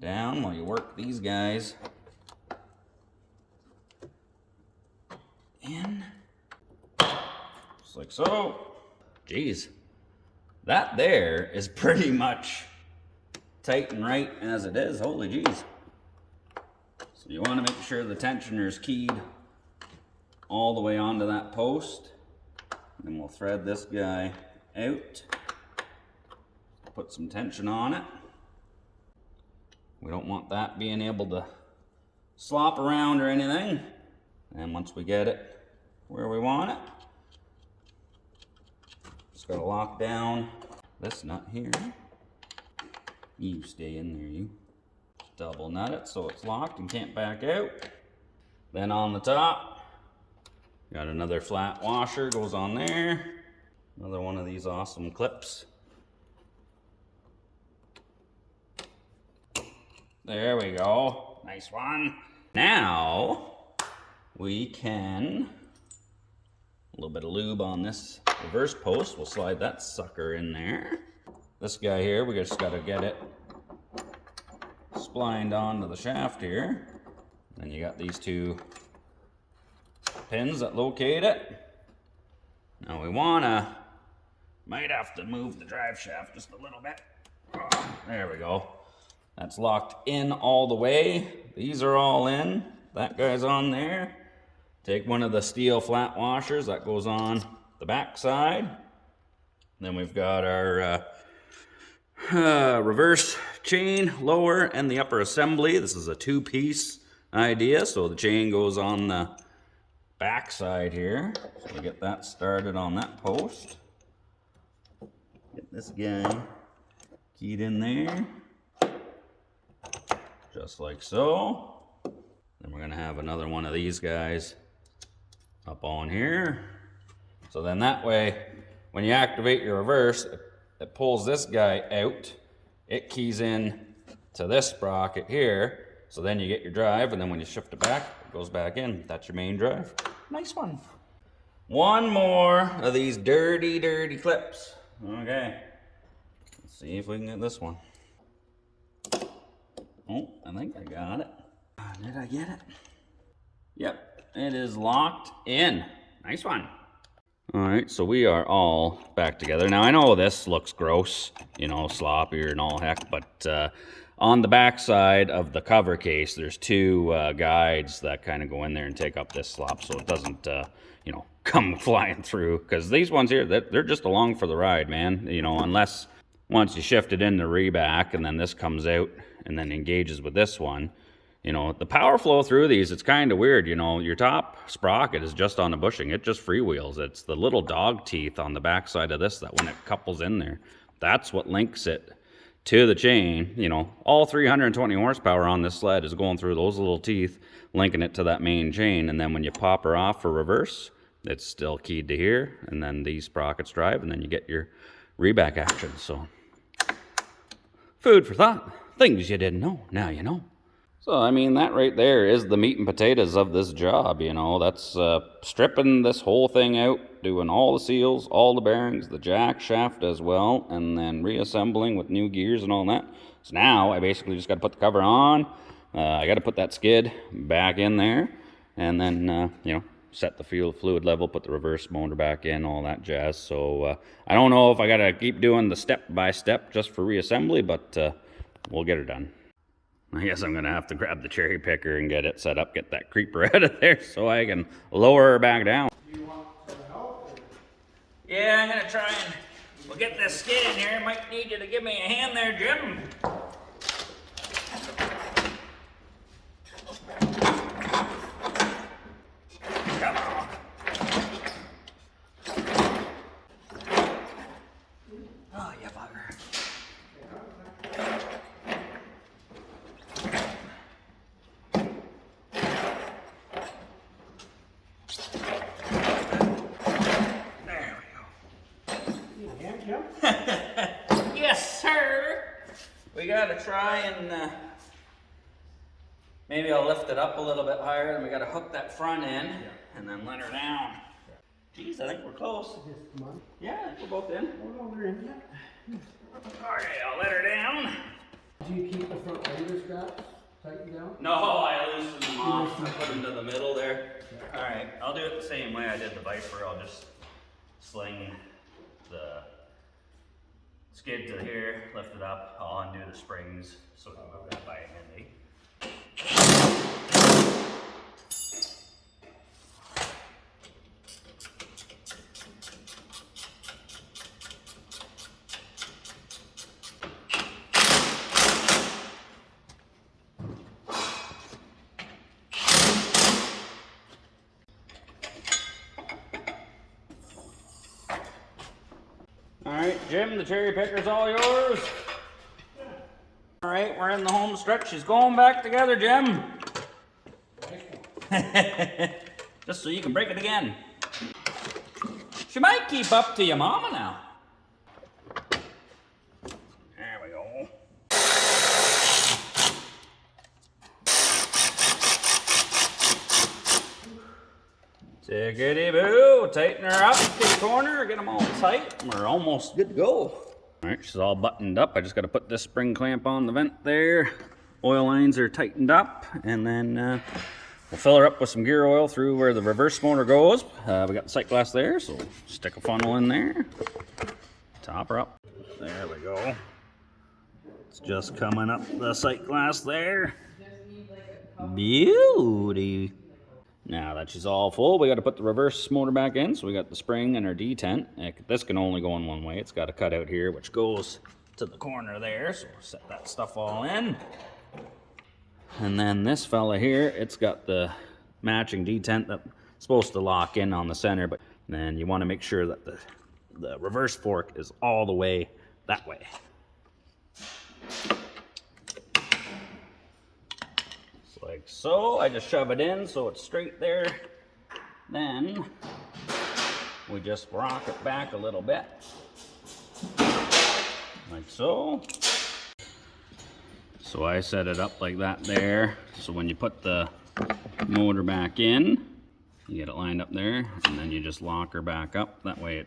down while you work these guys in. Just like so. Jeez. That there is pretty much tight and right as it is. Holy jeez. So you want to make sure the tensioner is keyed all the way onto that post. Then we'll thread this guy out. Put some tension on it. We don't want that being able to slop around or anything. And once we get it where we want it, just gotta lock down this nut here. You stay in there, you. Double nut it so it's locked and can't back out. Then on the top, got another flat washer, goes on there. Another one of these awesome clips. There we go. Nice one. Now we can, a little bit of lube on this reverse post. We'll slide that sucker in there. This guy here, we just got to get it splined onto the shaft here. Then you got these two pins that locate it. Now we might have to move the drive shaft just a little bit. There we go. That's locked in all the way. These are all in. That guy's on there. Take one of the steel flat washers that goes on the back side. Then we've got our reverse chain, lower, and the upper assembly. This is a two-piece idea, so the chain goes on the back side here. So we get that started on that post. Get this guy keyed in there, just like so. Then we're gonna have another one of these guys up on here. So then that way, when you activate your reverse, it pulls this guy out. It keys in to this sprocket here. So then you get your drive, and then when you shift it back, it goes back in. That's your main drive. Nice one. One more of these dirty, dirty clips. Okay. Let's see if we can get this one. Oh, I think I got it. Did I get it? Yep, it is locked in. Nice one. All right, so we are all back together. Now, I know this looks gross, you know, sloppier and all heck, but on the back side of the cover case, there's two guides that kind of go in there and take up this slop so it doesn't, you know, come flying through. Because these ones here, they're just along for the ride, man. You know, unless once you shift it in the reback and then this comes out and then engages with this one, you know, the power flow through these, it's kind of weird. You know, your top sprocket is just on the bushing. It just freewheels. It's the little dog teeth on the back side of this that when it couples in there, that's what links it to the chain. You know, all 320 horsepower on this sled is going through those little teeth, linking it to that main chain. And then when you pop her off for reverse, it's still keyed to here. And then these sprockets drive, and then you get your reback action. So, food for thought. Things you didn't know, now you know. So, I mean, that right there is the meat and potatoes of this job, you know. That's stripping this whole thing out, doing all the seals, all the bearings, the jack shaft as well, and then reassembling with new gears and all that. So now I basically just got to put the cover on. I got to put that skid back in there, and then, you know, set the fuel fluid level, put the reverse motor back in, all that jazz. So I don't know if I got to keep doing the step-by-step just for reassembly, but we'll get her done. I guess I'm going to have to grab the cherry picker and get it set up, get that creeper out of there so I can lower her back down. Do you want some help? Yeah, I'm going to try and we'll get this skid in here. Might need you to give me a hand there, Jim. Come on. Oh, you bugger. Yes, sir. We gotta try and maybe I'll lift it up a little bit higher, and we gotta hook that front end and then let her down. Geez, I think we're close. Just come on. Yeah, I think we're both in. Hold on, we're in yet. Okay, I'll let her down. Do you keep the front lever straps tightened down? No, I loosened them off. I put them to the middle there. All right, I'll do it the same way I did the Viper. I'll just sling the skid to here, lift it up, I'll undo the springs so we can move that by handy. All right, Jim, the cherry picker's all yours. All right, we're in the home stretch. She's going back together, Jim. Just so you can break it again. She might keep up to your mama now. There we go. Tickety-boo, tighten her up, get the corner, get them all tight, and we're almost good to go. All right, she's all buttoned up. I just got to put this spring clamp on the vent there. Oil lines are tightened up, and then we'll fill her up with some gear oil through where the reverse motor goes. We got the sight glass there, so stick a funnel in there, top her up. There we go. It's just coming up the sight glass there. Beauty. Now that she's all full, we got to put the reverse motor back in. So we got the spring and our detent. This can only go in one way. It's got a cutout here, which goes to the corner there. So we'll set that stuff all in. And then this fella here, it's got the matching detent that's supposed to lock in on the center. But then you want to make sure that the reverse fork is all the way that way. Like so. I just shove it in so it's straight there. Then we just rock it back a little bit. Like so. So I set it up like that there. So when you put the motor back in, you get it lined up there, and then you just lock her back up. That way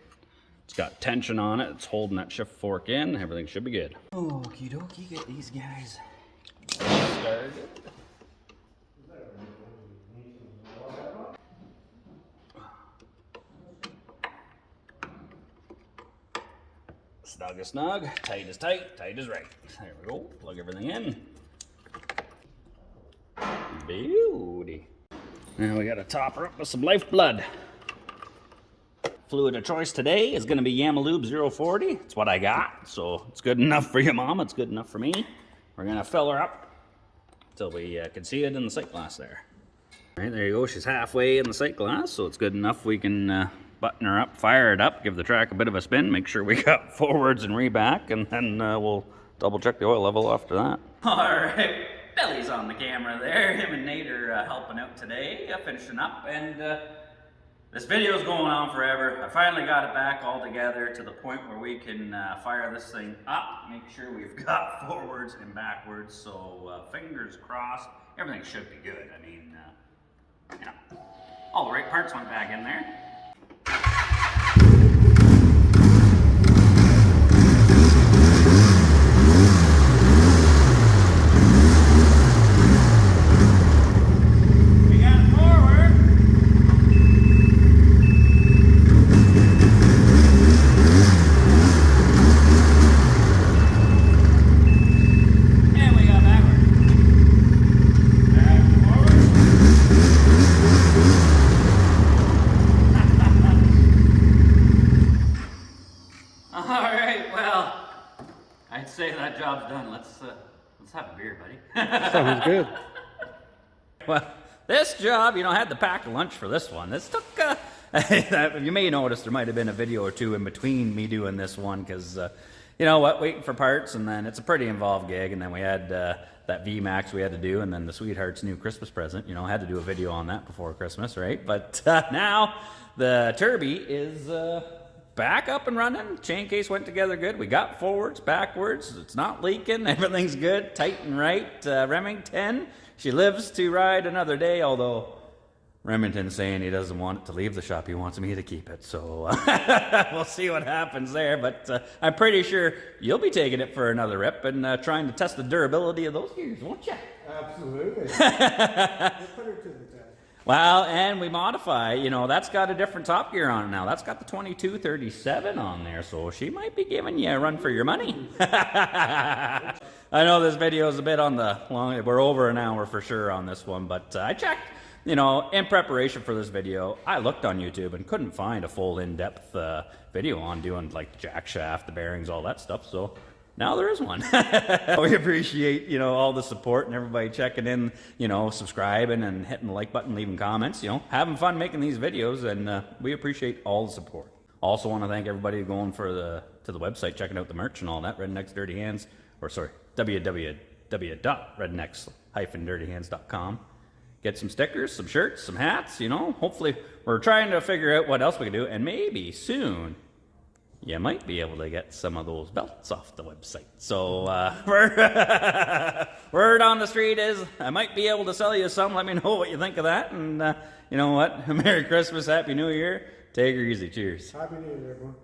it's got tension on it. It's holding that shift fork in. Everything should be good. Okie dokie, get these guys started. Snug is snug, tight is tight, tight is right. There we go, plug everything in. Beauty. Now we gotta top her up with some lifeblood. Fluid of choice today is gonna be Yamalube 040. It's what I got, so it's good enough for your mom, it's good enough for me. We're gonna fill her up until we can see it in the sight glass there. All right, there you go, she's halfway in the sight glass, so it's good enough we can button her up, fire it up, give the track a bit of a spin, make sure we got forwards and reback, and then we'll double check the oil level after that. All right, Billy's on the camera there. Him and Nate are helping out today, finishing up, and this video's going on forever. I finally got it back all together to the point where we can fire this thing up, make sure we've got forwards and backwards, so fingers crossed, everything should be good. I mean, you know, all the right parts went back in there. Job's done. Let's have a beer, buddy. Sounds good. Well, this job, you know, I had to pack a lunch for this one. This took, you may notice there might have been a video or two in between me doing this one because, you know what, waiting for parts, and then it's a pretty involved gig, and then we had that VMAX we had to do, and then the sweetheart's new Christmas present. You know, I had to do a video on that before Christmas, right? But now the Turby is back up and running. Chain case went together good. We got forwards, backwards. It's not leaking. Everything's good. Tight and right. Remington, she lives to ride another day, although Remington's saying he doesn't want it to leave the shop. He wants me to keep it. So we'll see what happens there. But I'm pretty sure you'll be taking it for another rip and trying to test the durability of those gears, won't you? Absolutely. We'll put her to the test. Well, and we modify, you know, that's got a different top gear on it now. That's got the 2237 on there, so she might be giving you a run for your money. I know this video is a bit on the long, we're over an hour for sure on this one, but I checked, you know, in preparation for this video, I looked on YouTube and couldn't find a full in-depth video on doing like the jack shaft, the bearings, all that stuff, so now there is one. We appreciate, you know, all the support and everybody checking in, you know, subscribing and hitting the like button, leaving comments, you know, having fun making these videos, and we appreciate all the support. Also want to thank everybody going to the website, checking out the merch and all that, Redneck's Dirty Hands, or sorry, www.rednecks-dirtyhands.com. Get some stickers, some shirts, some hats, you know, hopefully we're trying to figure out what else we can do, and maybe soon you might be able to get some of those belts off the website. So, word on the street is I might be able to sell you some. Let me know what you think of that. And you know what? Merry Christmas, Happy New Year. Take her easy. Cheers. Happy New Year, everyone.